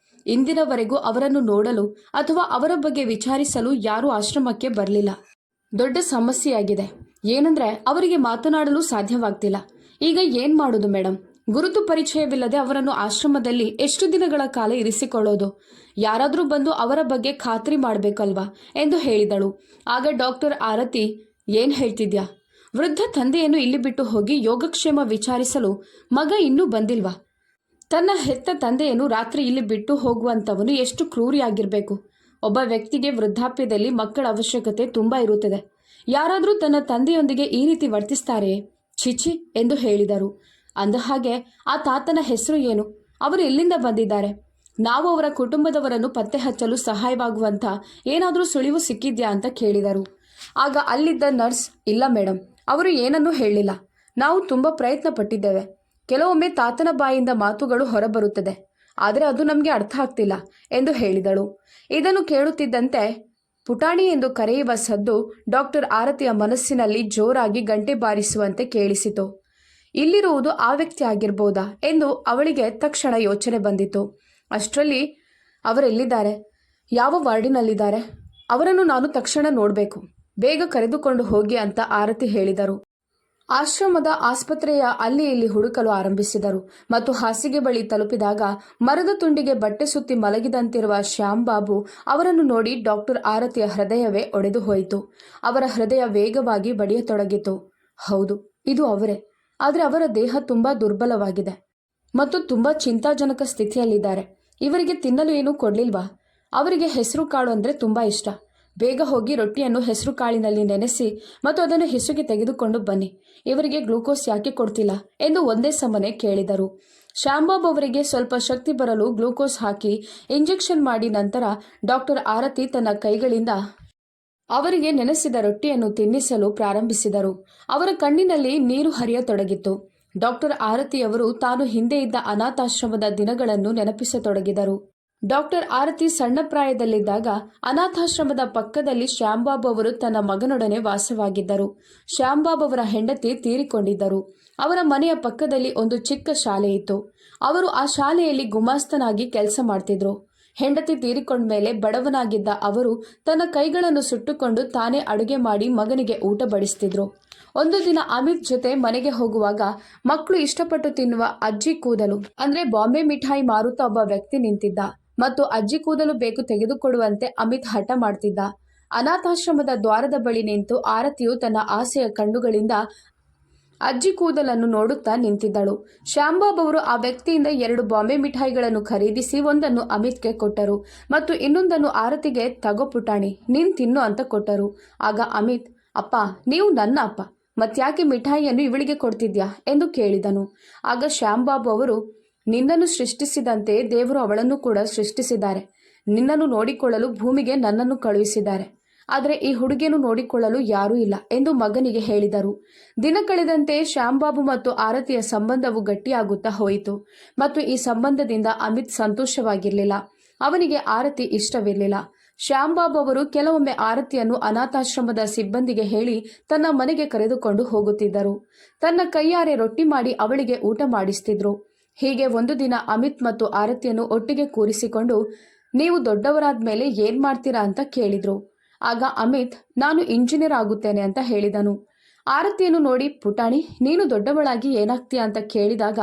S1: ಇಂದಿನವರೆಗೂ ಅವರನ್ನು ನೋಡಲು ಅಥವಾ ಅವರ ಬಗ್ಗೆ ವಿಚಾರಿಸಲು ಯಾರೂ ಆಶ್ರಮಕ್ಕೆ ಬರಲಿಲ್ಲ. ದೊಡ್ಡ ಸಮಸ್ಯೆಯಾಗಿದೆ. ಏನಂದ್ರೆ ಅವರಿಗೆ ಮಾತನಾಡಲು ಸಾಧ್ಯವಾಗ್ತಿಲ್ಲ. ಈಗ ಏನ್ ಮಾಡೋದು ಮೇಡಮ್? ಗುರುತು ಪರಿಚಯವಿಲ್ಲದೆ ಅವರನ್ನು ಆಶ್ರಮದಲ್ಲಿ ಎಷ್ಟು ದಿನಗಳ ಕಾಲ ಇರಿಸಿಕೊಳ್ಳೋದು? ಯಾರಾದರೂ ಬಂದು ಅವರ ಬಗ್ಗೆ ಖಾತ್ರಿ ಮಾಡಬೇಕಲ್ವಾ ಎಂದು ಹೇಳಿದಳು. ಆಗ ಡಾಕ್ಟರ್ ಆರತಿ, ಏನ್ ಹೇಳ್ತಿದ್ಯಾ? ವೃದ್ಧ ತಂದೆಯನ್ನು ಇಲ್ಲಿ ಬಿಟ್ಟು ಹೋಗಿ ಯೋಗಕ್ಷೇಮ ವಿಚಾರಿಸಲು ಮಗ ಇನ್ನೂ ಬಂದಿಲ್ವಾ? ತನ್ನ ಹೆತ್ತ ತಂದೆಯನ್ನು ರಾತ್ರಿ ಇಲ್ಲಿ ಬಿಟ್ಟು ಹೋಗುವಂಥವನು ಎಷ್ಟು ಕ್ರೂರಿಯಾಗಿರಬೇಕು. ಒಬ್ಬ ವ್ಯಕ್ತಿಗೆ ವೃದ್ಧಾಪ್ಯದಲ್ಲಿ ಮಕ್ಕಳ ಅವಶ್ಯಕತೆ ತುಂಬ ಇರುತ್ತದೆ. ಯಾರಾದರೂ ತನ್ನ ತಂದೆಯೊಂದಿಗೆ ಈ ರೀತಿ ವರ್ತಿಸ್ತಾರೆಯೇ? ಛಿಛಿ ಎಂದು ಹೇಳಿದರು. ಅಂದಹಾಗೆ ಆ ತಾತನ ಹೆಸರು ಏನು? ಅವರು ಎಲ್ಲಿಂದ ಬಂದಿದ್ದಾರೆ? ನಾವು ಅವರ ಕುಟುಂಬದವರನ್ನು ಪತ್ತೆ ಹಚ್ಚಲು ಸಹಾಯವಾಗುವಂಥ ಏನಾದರೂ ಸುಳಿವು ಸಿಕ್ಕಿದ್ಯಾ ಅಂತ ಕೇಳಿದರು. ಆಗ ಅಲ್ಲಿದ್ದ ನರ್ಸ್, ಇಲ್ಲ ಮೇಡಮ್, ಅವರು ಏನನ್ನೂ ಹೇಳಿಲ್ಲ. ನಾವು ತುಂಬ ಪ್ರಯತ್ನ ಪಟ್ಟಿದ್ದೇವೆ. ಕೆಲವೊಮ್ಮೆ ತಾತನ ಬಾಯಿಂದ ಮಾತುಗಳು ಹೊರಬರುತ್ತದೆ, ಆದರೆ ಅದು ನಮಗೆ ಅರ್ಥ ಆಗ್ತಿಲ್ಲ ಎಂದು ಹೇಳಿದಳು. ಇದನ್ನು ಕೇಳುತ್ತಿದ್ದಂತೆ ಪುಟಾಣಿ ಎಂದು ಕರೆಯುವ ಸದ್ದು ಡಾಕ್ಟರ್ ಆರತಿಯ ಮನಸ್ಸಿನಲ್ಲಿ ಜೋರಾಗಿ ಗಂಟೆ ಬಾರಿಸುವಂತೆ ಕೇಳಿಸಿತು. ಇಲ್ಲಿರುವುದು ಆ ವ್ಯಕ್ತಿ ಆಗಿರ್ಬೋದಾ ಎಂದು ಅವಳಿಗೆ ತಕ್ಷಣ ಯೋಚನೆ ಬಂದಿತು. ಅಷ್ಟರಲ್ಲಿ ಅವರೆಲ್ಲಿದ್ದಾರೆ? ಯಾವ ವಾರ್ಡಿನಲ್ಲಿದ್ದಾರೆ? ಅವರನ್ನು ನಾನು ತಕ್ಷಣ ನೋಡಬೇಕು. ಬೇಗ ಕರೆದುಕೊಂಡು ಹೋಗಿ ಅಂತ ಆರತಿ ಹೇಳಿದರು. ಆಶ್ರಮದ ಆಸ್ಪತ್ರೆಯ ಅಲ್ಲಿ ಇಲ್ಲಿ ಹುಡುಕಲು ಆರಂಭಿಸಿದರು ಮತ್ತು ಹಾಸಿಗೆ ಬಳಿ ತಲುಪಿದಾಗ ಮರದ ತುಂಡಿಗೆ ಬಟ್ಟೆ ಸುತ್ತಿ ಮಲಗಿದಂತಿರುವ ಶ್ಯಾಂಬಾಬು ಅವರನ್ನು ನೋಡಿ ಡಾಕ್ಟರ್ ಆರತಿಯ ಹೃದಯವೇ ಒಡೆದು ಹೋಯಿತು. ಅವರ ಹೃದಯ ವೇಗವಾಗಿ ಬಡಿಯತೊಡಗಿತು. ಹೌದು, ಇದು ಅವರೇ. ಆದರೆ ಅವರ ದೇಹ ತುಂಬ ದುರ್ಬಲವಾಗಿದೆ ಮತ್ತು ತುಂಬ ಚಿಂತಾಜನಕ ಸ್ಥಿತಿಯಲ್ಲಿದ್ದಾರೆ. ಇವರಿಗೆ ತಿನ್ನಲು ಏನೂ ಕೊಡಲಿಲ್ವಾ? ಅವರಿಗೆ ಹೆಸರು ಕಾಳು ಅಂದರೆ ತುಂಬ ಇಷ್ಟ. ಬೇಗ ಹೋಗಿ ರೊಟ್ಟಿಯನ್ನು ಹೆಸರು ಕಾಳಿನಲ್ಲಿ ನೆನೆಸಿ ಮತ್ತು ಅದನ್ನು ಹೆಸರಿಗೆ ತೆಗೆದುಕೊಂಡು ಬನ್ನಿ. ಇವರಿಗೆ ಗ್ಲೂಕೋಸ್ ಯಾಕೆ ಕೊಡ್ತಿಲ್ಲ ಎಂದು ಒಂದೇ ಸಮನೆ ಕೇಳಿದರು. ಶ್ಯಾಂಬಾಬ್ ಅವರಿಗೆ ಸ್ವಲ್ಪ ಶಕ್ತಿ ಬರಲು ಗ್ಲೂಕೋಸ್ ಹಾಕಿ ಇಂಜೆಕ್ಷನ್ ಮಾಡಿ ನಂತರ ಡಾಕ್ಟರ್ ಆರತಿ ತನ್ನ ಕೈಗಳಿಂದ ಅವರಿಗೆ ನೆನೆಸಿದ ರೊಟ್ಟಿಯನ್ನು ತಿನ್ನಿಸಲು ಪ್ರಾರಂಭಿಸಿದರು. ಅವರ ಕಣ್ಣಿನಲ್ಲಿ ನೀರು ಹರಿಯತೊಡಗಿತ್ತು. ಡಾಕ್ಟರ್ ಆರತಿಯವರು ತಾನು ಹಿಂದೆ ಇದ್ದ ಅನಾಥಾಶ್ರಮದ ದಿನಗಳನ್ನು ನೆನಪಿಸತೊಡಗಿದರು. ಡಾಕ್ಟರ್ ಆರತಿ ಸಣ್ಣ ಪ್ರಾಯದಲ್ಲಿದ್ದಾಗ ಅನಾಥಾಶ್ರಮದ ಪಕ್ಕದಲ್ಲಿ ಶ್ಯಾಂಬಾಬ್ ಅವರು ತನ್ನ ಮಗನೊಡನೆ ವಾಸವಾಗಿದ್ದರು. ಶ್ಯಾಂಬಾಬ್ ಅವರ ಹೆಂಡತಿ ತೀರಿಕೊಂಡಿದ್ದರು. ಅವರ ಮನೆಯ ಪಕ್ಕದಲ್ಲಿ ಒಂದು ಚಿಕ್ಕ ಶಾಲೆ ಇತ್ತು. ಅವರು ಆ ಶಾಲೆಯಲ್ಲಿ ಗುಮಾಸ್ತನಾಗಿ ಕೆಲಸ ಮಾಡ್ತಿದ್ರು. ಹೆಂಡತಿ ತೀರಿಕೊಂಡ ಮೇಲೆ ಬಡವನಾಗಿದ್ದ ಅವರು ತನ್ನ ಕೈಗಳನ್ನು ಸುಟ್ಟುಕೊಂಡು ತಾನೇ ಅಡುಗೆ ಮಾಡಿ ಮಗನಿಗೆ ಊಟ ಬಡಿಸ್ತಿದ್ರು. ಒಂದು ದಿನ ಅಮಿತ್ ಜೊತೆ ಮನೆಗೆ ಹೋಗುವಾಗ ಮಕ್ಕಳು ಇಷ್ಟಪಟ್ಟು ತಿನ್ನುವ ಅಜ್ಜಿ ಕೂದಲು ಅಂದ್ರೆ ಬಾಂಬೆ ಮಿಠಾಯಿ ಮಾರುತ್ತಾ ಒಬ್ಬ ವ್ಯಕ್ತಿ ನಿಂತಿದ್ದ ಮತ್ತು ಅಜ್ಜಿ ಕೂದಲು ಬೇಕು ತೆಗೆದುಕೊಡುವಂತೆ ಅಮಿತ್ ಹಠ ಮಾಡ್ತಿದ್ದ. ಅನಾಥಾಶ್ರಮದ ದ್ವಾರದ ಬಳಿ ನಿಂತು ಆರತಿಯು ತನ್ನ ಆಸೆಯ ಕಣ್ಣುಗಳಿಂದ ಅಜ್ಜಿ ಕೂದಲನ್ನು ನೋಡುತ್ತಾ ನಿಂತಿದ್ದಳು. ಶ್ಯಾಂಬಾಬ್ ಅವರು ಆ ವ್ಯಕ್ತಿಯಿಂದ 2 ಬಾಂಬೆ ಮಿಠಾಯಿಗಳನ್ನು ಖರೀದಿಸಿ ಒಂದನ್ನು ಅಮಿತ್ಗೆ ಕೊಟ್ಟರು ಮತ್ತು ಇನ್ನೊಂದನ್ನು ಆರತಿಗೆ, ತಗೋ ಪುಟಾಣಿ, ನೀನ್ ತಿನ್ನು ಅಂತ ಕೊಟ್ಟರು. ಆಗ ಅಮಿತ್, ಅಪ್ಪ, ನೀವು ನನ್ನ ಅಪ್ಪ, ಮತ್ಯಾಕೆ ಮಿಠಾಯಿಯನ್ನು ಇವಳಿಗೆ ಕೊಡ್ತಿದ್ಯಾ ಎಂದು ಕೇಳಿದನು. ಆಗ ಶ್ಯಾಂಬಾಬ್ ಅವರು, ನಿನ್ನನ್ನು ಸೃಷ್ಟಿಸಿದಂತೆ ದೇವರು ಅವಳನ್ನು ಕೂಡ ಸೃಷ್ಟಿಸಿದ್ದಾರೆ. ನಿನ್ನನ್ನು ನೋಡಿಕೊಳ್ಳಲು ಭೂಮಿಗೆ ನನ್ನನ್ನು ಕಳುಹಿಸಿದ್ದಾರೆ. ಆದರೆ ಈ ಹುಡುಗಿಯನ್ನು ನೋಡಿಕೊಳ್ಳಲು ಯಾರೂ ಇಲ್ಲ ಎಂದು ಮಗನಿಗೆ ಹೇಳಿದರು. ದಿನ ಕಳೆದಂತೆ ಶ್ಯಾಂಬಾಬು ಮತ್ತು ಆರತಿಯ ಸಂಬಂಧವು ಗಟ್ಟಿಯಾಗುತ್ತಾ ಹೋಯಿತು ಮತ್ತು ಈ ಸಂಬಂಧದಿಂದ ಅಮಿತ್ ಸಂತೋಷವಾಗಿರಲಿಲ್ಲ. ಅವನಿಗೆ ಆರತಿ ಇಷ್ಟವಿರಲಿಲ್ಲ. ಶ್ಯಾಂಬಾಬ್ ಅವರು ಕೆಲವೊಮ್ಮೆ ಆರತಿಯನ್ನು ಅನಾಥಾಶ್ರಮದ ಸಿಬ್ಬಂದಿಗೆ ಹೇಳಿ ತನ್ನ ಮನೆಗೆ ಕರೆದುಕೊಂಡು ಹೋಗುತ್ತಿದ್ದರು. ತನ್ನ ಕೈಯಾರೆ ರೊಟ್ಟಿ ಮಾಡಿ ಅವಳಿಗೆ ಊಟ ಮಾಡಿಸ್ತಿದ್ರು. ಹೀಗೆ ಒಂದು ದಿನ ಅಮಿತ್ ಮತ್ತು ಆರತಿಯನ್ನು ಒಟ್ಟಿಗೆ ಕೂರಿಸಿಕೊಂಡು, ನೀವು ದೊಡ್ಡವರಾದ ಮೇಲೆ ಏನ್ ಮಾಡ್ತೀರಾ ಅಂತ ಕೇಳಿದ್ರು. ಆಗ ಅಮಿತ್, ನಾನು ಇಂಜಿನಿಯರ್ ಆಗುತ್ತೇನೆ ಅಂತ ಹೇಳಿದನು. ಆರತಿಯನ್ನು ನೋಡಿ, ಪುಟಾಣಿ, ನೀನು ದೊಡ್ಡವಳಾಗಿ ಏನಾಗ್ತೀಯಾ ಅಂತ ಕೇಳಿದಾಗ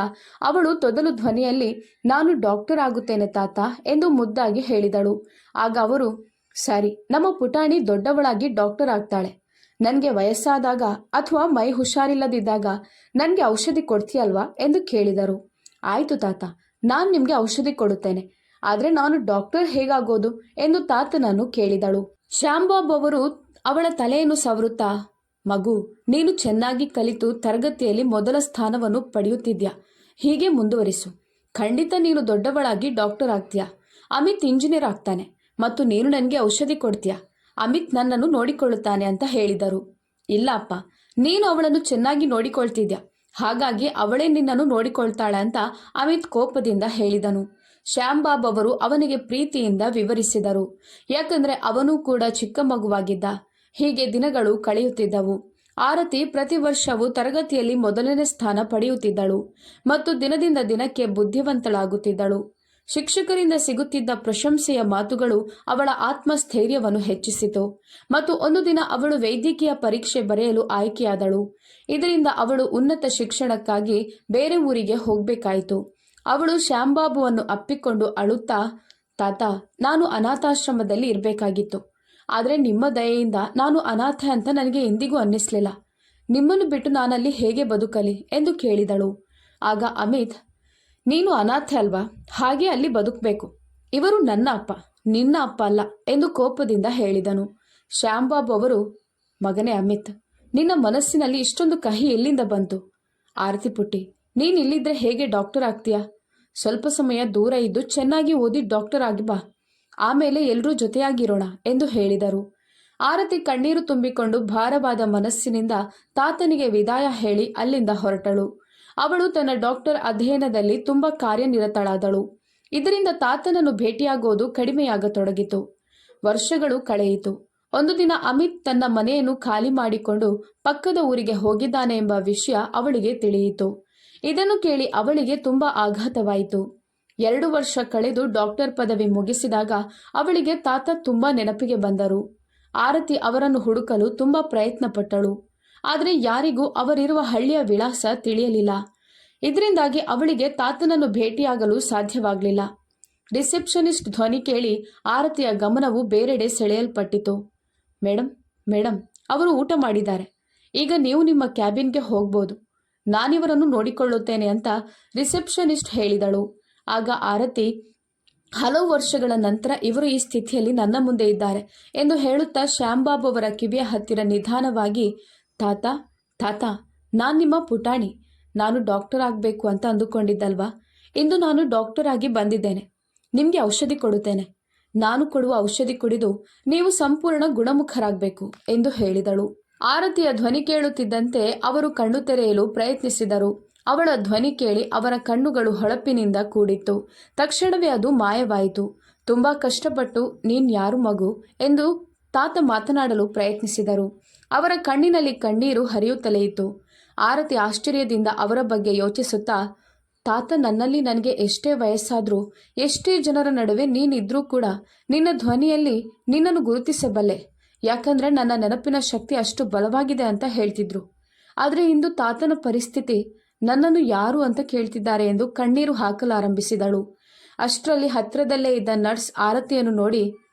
S1: ಅವಳು ತೊದಲು ಧ್ವನಿಯಲ್ಲಿ, ನಾನು ಡಾಕ್ಟರ್ ಆಗುತ್ತೇನೆ ತಾತ ಎಂದು ಮುದ್ದಾಗಿ ಹೇಳಿದಳು. ಆಗ ಅವರು, ಸರಿ, ನಮ್ಮ ಪುಟಾಣಿ ದೊಡ್ಡವಳಾಗಿ ಡಾಕ್ಟರ್ ಆಗ್ತಾಳೆ. ನನಗೆ ವಯಸ್ಸಾದಾಗ ಅಥವಾ ಮೈ ಹುಷಾರಿಲ್ಲದಿದ್ದಾಗ ನನಗೆ ಔಷಧಿ ಕೊಡ್ತೀಯಲ್ವಾ ಎಂದು ಕೇಳಿದರು. ಆಯಿತು ತಾತ, ನಾನು ನಿಮಗೆ ಔಷಧಿ ಕೊಡುತ್ತೇನೆ. ಆದರೆ ನಾನು ಡಾಕ್ಟರ್ ಹೇಗಾಗೋದು ಎಂದು ತಾತನನ್ನು ಕೇಳಿದಳು. ಶ್ಯಾಂಬಾಬ್ ಅವರು ಅವಳ ತಲೆಯನ್ನು ಸವರುತ್ತಾ, ಮಗು, ನೀನು ಚೆನ್ನಾಗಿ ಕಲಿತು ತರಗತಿಯಲ್ಲಿ ಮೊದಲ ಸ್ಥಾನವನ್ನು ಪಡೆಯುತ್ತಿದ್ಯಾ. ಹೀಗೆ ಮುಂದುವರಿಸು. ಖಂಡಿತ ನೀನು ದೊಡ್ಡವಳಾಗಿ ಡಾಕ್ಟರ್ ಆಗ್ತೀಯಾ. ಅಮಿತ್ ಇಂಜಿನಿಯರ್ ಆಗ್ತಾನೆ ಮತ್ತು ನೀನು ನನಗೆ ಔಷಧಿ ಕೊಡ್ತೀಯಾ. ಅಮಿತ್ ನನ್ನನ್ನು ನೋಡಿಕೊಳ್ಳುತ್ತಾನೆ ಅಂತ ಹೇಳಿದರು. ಇಲ್ಲ ಅಪ್ಪ, ನೀನು ಅವಳನ್ನು ಚೆನ್ನಾಗಿ ನೋಡಿಕೊಳ್ತಿದ್ಯಾ, ಹಾಗಾಗಿ ಅವಳೇ ನಿನ್ನನ್ನು ನೋಡಿಕೊಳ್ತಾಳೆ ಅಂತ ಅಮಿತ್ ಕೋಪದಿಂದ ಹೇಳಿದನು. ಶ್ಯಾಂಬಾಬ್ ಅವರು ಅವನಿಗೆ ಪ್ರೀತಿಯಿಂದ ವಿವರಿಸಿದರು. ಯಾಕಂದ್ರೆ ಅವನೂ ಕೂಡ ಚಿಕ್ಕ ಮಗುವಾಗಿದ್ದ. ಹೀಗೆ ದಿನಗಳು ಕಳೆಯುತ್ತಿದ್ದವು. ಆರತಿ ಪ್ರತಿ ವರ್ಷವೂ ತರಗತಿಯಲ್ಲಿ ಮೊದಲನೇ ಸ್ಥಾನ ಪಡೆಯುತ್ತಿದ್ದಳು ಮತ್ತು ದಿನದಿಂದ ದಿನಕ್ಕೆ ಬುದ್ಧಿವಂತಳಾಗುತ್ತಿದ್ದಳು. ಶಿಕ್ಷಕರಿಂದ ಸಿಗುತ್ತಿದ್ದ ಪ್ರಶಂಸೆಯ ಮಾತುಗಳು ಅವಳ ಆತ್ಮಸ್ಥೈರ್ಯವನ್ನು ಹೆಚ್ಚಿಸಿತು ಮತ್ತು ಒಂದು ದಿನ ಅವಳು ವೈದ್ಯಕೀಯ ಪರೀಕ್ಷೆ ಬರೆಯಲು ಆಯ್ಕೆಯಾದಳು. ಇದರಿಂದ ಅವಳು ಉನ್ನತ ಶಿಕ್ಷಣಕ್ಕಾಗಿ ಬೇರೆ ಊರಿಗೆ ಹೋಗಬೇಕಾಯಿತು. ಅವಳು ಶ್ಯಾಂಬಾಬುವನ್ನು ಅಪ್ಪಿಕೊಂಡು ಅಳುತ್ತಾ, ತಾತ, ನಾನು ಅನಾಥಾಶ್ರಮದಲ್ಲಿ ಇರಬೇಕಾಗಿತ್ತು. ಆದರೆ ನಿಮ್ಮ ದಯೆಯಿಂದ ನಾನು ಅನಾಥ ಅಂತ ನನಗೆ ಎಂದಿಗೂ ಅನ್ನಿಸ್ಲಿಲ್ಲ. ನಿಮ್ಮನ್ನು ಬಿಟ್ಟು ನಾನಲ್ಲಿ ಹೇಗೆ ಬದುಕಲಿ ಎಂದು ಕೇಳಿದಳು. ಆಗ ಅಮಿತ್, ನೀನು ಅನಾಥೆ ಅಲ್ವಾ, ಹಾಗೆ ಅಲ್ಲಿ ಬದುಕಬೇಕು. ಇವರು ನನ್ನ ಅಪ್ಪ, ನಿನ್ನ ಅಪ್ಪ ಅಲ್ಲ ಎಂದು ಕೋಪದಿಂದ ಹೇಳಿದನು. ಶ್ಯಾಂಬಾಬು ಅವರು, ಮಗನೇ ಅಮಿತ್, ನಿನ್ನ ಮನಸ್ಸಿನಲ್ಲಿ ಇಷ್ಟೊಂದು ಕಹಿ ಎಲ್ಲಿಂದ ಬಂತು? ಆರತಿ ಪುಟ್ಟಿ, ನೀನು ಇಲ್ಲಿದ್ರೆ ಹೇಗೆ ಡಾಕ್ಟರ್ ಆಗ್ತೀಯಾ? ಸ್ವಲ್ಪ ಸಮಯ ದೂರ ಇದ್ದು ಚೆನ್ನಾಗಿ ಓದಿ ಡಾಕ್ಟರ್ ಆಗಿ ಬಾ, ಆಮೇಲೆ ಎಲ್ಲರೂ ಜೊತೆಯಾಗಿರೋಣ ಎಂದು ಹೇಳಿದರು. ಆರತಿ ಕಣ್ಣೀರು ತುಂಬಿಕೊಂಡು ಭಾರವಾದ ಮನಸ್ಸಿನಿಂದ ತಾತನಿಗೆ ವಿದಾಯ ಹೇಳಿ ಅಲ್ಲಿಂದ ಹೊರಟಳು. ಅವಳು ತನ್ನ ಡಾಕ್ಟರ್ ಅಧ್ಯಯನದಲ್ಲಿ ತುಂಬಾ ಕಾರ್ಯನಿರತಳಾದಳು. ಇದರಿಂದ ತಾತನನ್ನು ಭೇಟಿಯಾಗೋದು ಕಡಿಮೆಯಾಗತೊಡಗಿತು. ವರ್ಷಗಳು ಕಳೆಯಿತು. ಒಂದು ದಿನ ಅಮಿತ್ ತನ್ನ ಮನೆಯನ್ನು ಖಾಲಿ ಮಾಡಿಕೊಂಡು ಪಕ್ಕದ ಊರಿಗೆ ಹೋಗಿದ್ದಾನೆ ಎಂಬ ವಿಷಯ ಅವಳಿಗೆ ತಿಳಿಯಿತು. ಇದನ್ನು ಕೇಳಿ ಅವಳಿಗೆ ತುಂಬಾ ಆಘಾತವಾಯಿತು. 2 ವರ್ಷ ಕಳೆದು ಡಾಕ್ಟರ್ ಪದವಿ ಮುಗಿಸಿದಾಗ ಅವಳಿಗೆ ತಾತ ತುಂಬಾ ನೆನಪಿಗೆ ಬಂದರು. ಆರತಿ ಅವರನ್ನು ಹುಡುಕಲು ತುಂಬಾ ಪ್ರಯತ್ನ ಪಟ್ಟಳು. ಆದರೆ ಯಾರಿಗೂ ಅವರಿರುವ ಹಳ್ಳಿಯ ವಿಳಾಸ ತಿಳಿಯಲಿಲ್ಲ. ಇದರಿಂದಾಗಿ ಅವಳಿಗೆ ತಾತನನ್ನು ಭೇಟಿಯಾಗಲು ಸಾಧ್ಯವಾಗಲಿಲ್ಲ. ರಿಸೆಪ್ಷನಿಸ್ಟ್ ಧ್ವನಿ ಕೇಳಿ ಆರತಿಯ ಗಮನವು ಬೇರೆಡೆ ಸೆಳೆಯಲ್ಪಟ್ಟಿತು. ಮೇಡಮ್, ಅವರು ಊಟ ಮಾಡಿದ್ದಾರೆ. ಈಗ ನೀವು ನಿಮ್ಮ ಕ್ಯಾಬಿನ್ಗೆ ಹೋಗ್ಬೋದು. ನಾನಿವರನ್ನು ನೋಡಿಕೊಳ್ಳುತ್ತೇನೆ ಅಂತ ರಿಸೆಪ್ಷನಿಸ್ಟ್ ಹೇಳಿದಳು. ಆಗ ಆರತಿ, ಹಲವು ವರ್ಷಗಳ ನಂತರ ಇವರು ಈ ಸ್ಥಿತಿಯಲ್ಲಿ ನನ್ನ ಮುಂದೆ ಇದ್ದಾರೆ ಎಂದು ಹೇಳುತ್ತಾ ಶ್ಯಾಂಬಾಬು ಅವರ ಕಿವಿಯ ಹತ್ತಿರ ನಿಧಾನವಾಗಿ, ತಾತ, ನಾನು ನಿಮ್ಮ ಪುಟಾಣಿ. ನಾನು ಡಾಕ್ಟರ್ ಆಗಬೇಕು ಅಂತ ಅಂದುಕೊಂಡಿದ್ದಲ್ವಾ? ಇಂದು ನಾನು ಡಾಕ್ಟರ್ ಆಗಿ ಬಂದಿದ್ದೇನೆ. ನಿಮಗೆ ಔಷಧಿ ಕೊಡುತ್ತೇನೆ. ನಾನು ಕೊಡುವ ಔಷಧಿ ಕುಡಿದು ನೀವು ಸಂಪೂರ್ಣ ಗುಣಮುಖರಾಗಬೇಕು ಎಂದು ಹೇಳಿದಳು. ಆರತಿಯ ಧ್ವನಿ ಕೇಳುತ್ತಿದ್ದಂತೆ ಅವರು ಕಣ್ಣು ತೆರೆಯಲು ಪ್ರಯತ್ನಿಸಿದರು. ಅವಳ ಧ್ವನಿ ಕೇಳಿ ಅವರ ಕಣ್ಣುಗಳು ಹೊಳಪಿನಿಂದ ಕೂಡಿತ್ತು. ತಕ್ಷಣವೇ ಅದು ಮಾಯವಾಯಿತು. ತುಂಬಾ ಕಷ್ಟಪಟ್ಟು, ನೀನ್ ಯಾರು ಮಗು ಎಂದು ತಾತ ಮಾತನಾಡಲು ಪ್ರಯತ್ನಿಸಿದರು. ಅವರ ಕಣ್ಣಿನಲ್ಲಿ ಕಣ್ಣೀರು ಹರಿಯುತ್ತಲೇ ಇತ್ತು. ಆರತಿ ಆಶ್ಚರ್ಯದಿಂದ ಅವರ ಬಗ್ಗೆ ಯೋಚಿಸುತ್ತಾ, ತಾತ, ನನ್ನಲ್ಲಿ ನನಗೆ ಎಷ್ಟೇ ವಯಸ್ಸಾದ್ರೂ, ಎಷ್ಟೇ ಜನರ ನಡುವೆ ನೀನಿದ್ರೂ ಕೂಡ ನಿನ್ನ ಧ್ವನಿಯಲ್ಲಿ ನಿನ್ನನ್ನು ಗುರುತಿಸಬಲ್ಲೆ. ಯಾಕಂದ್ರೆ ನನ್ನ ನೆನಪಿನ ಶಕ್ತಿ ಅಷ್ಟು ಬಲವಾಗಿದೆ ಅಂತ ಹೇಳ್ತಿದ್ರು. ಆದರೆ ಇಂದು ತಾತನ ಪರಿಸ್ಥಿತಿ, ನನ್ನನ್ನು ಯಾರು ಅಂತ ಕೇಳ್ತಿದ್ದಾರೆ ಎಂದು ಕಣ್ಣೀರು ಹಾಕಲಾರಂಭಿಸಿದಳು. ಅಷ್ಟರಲ್ಲಿ ಹತ್ತಿರದಲ್ಲೇ ಇದ್ದ ನರ್ಸ್ ಆರತಿಯನ್ನು ನೋಡಿ,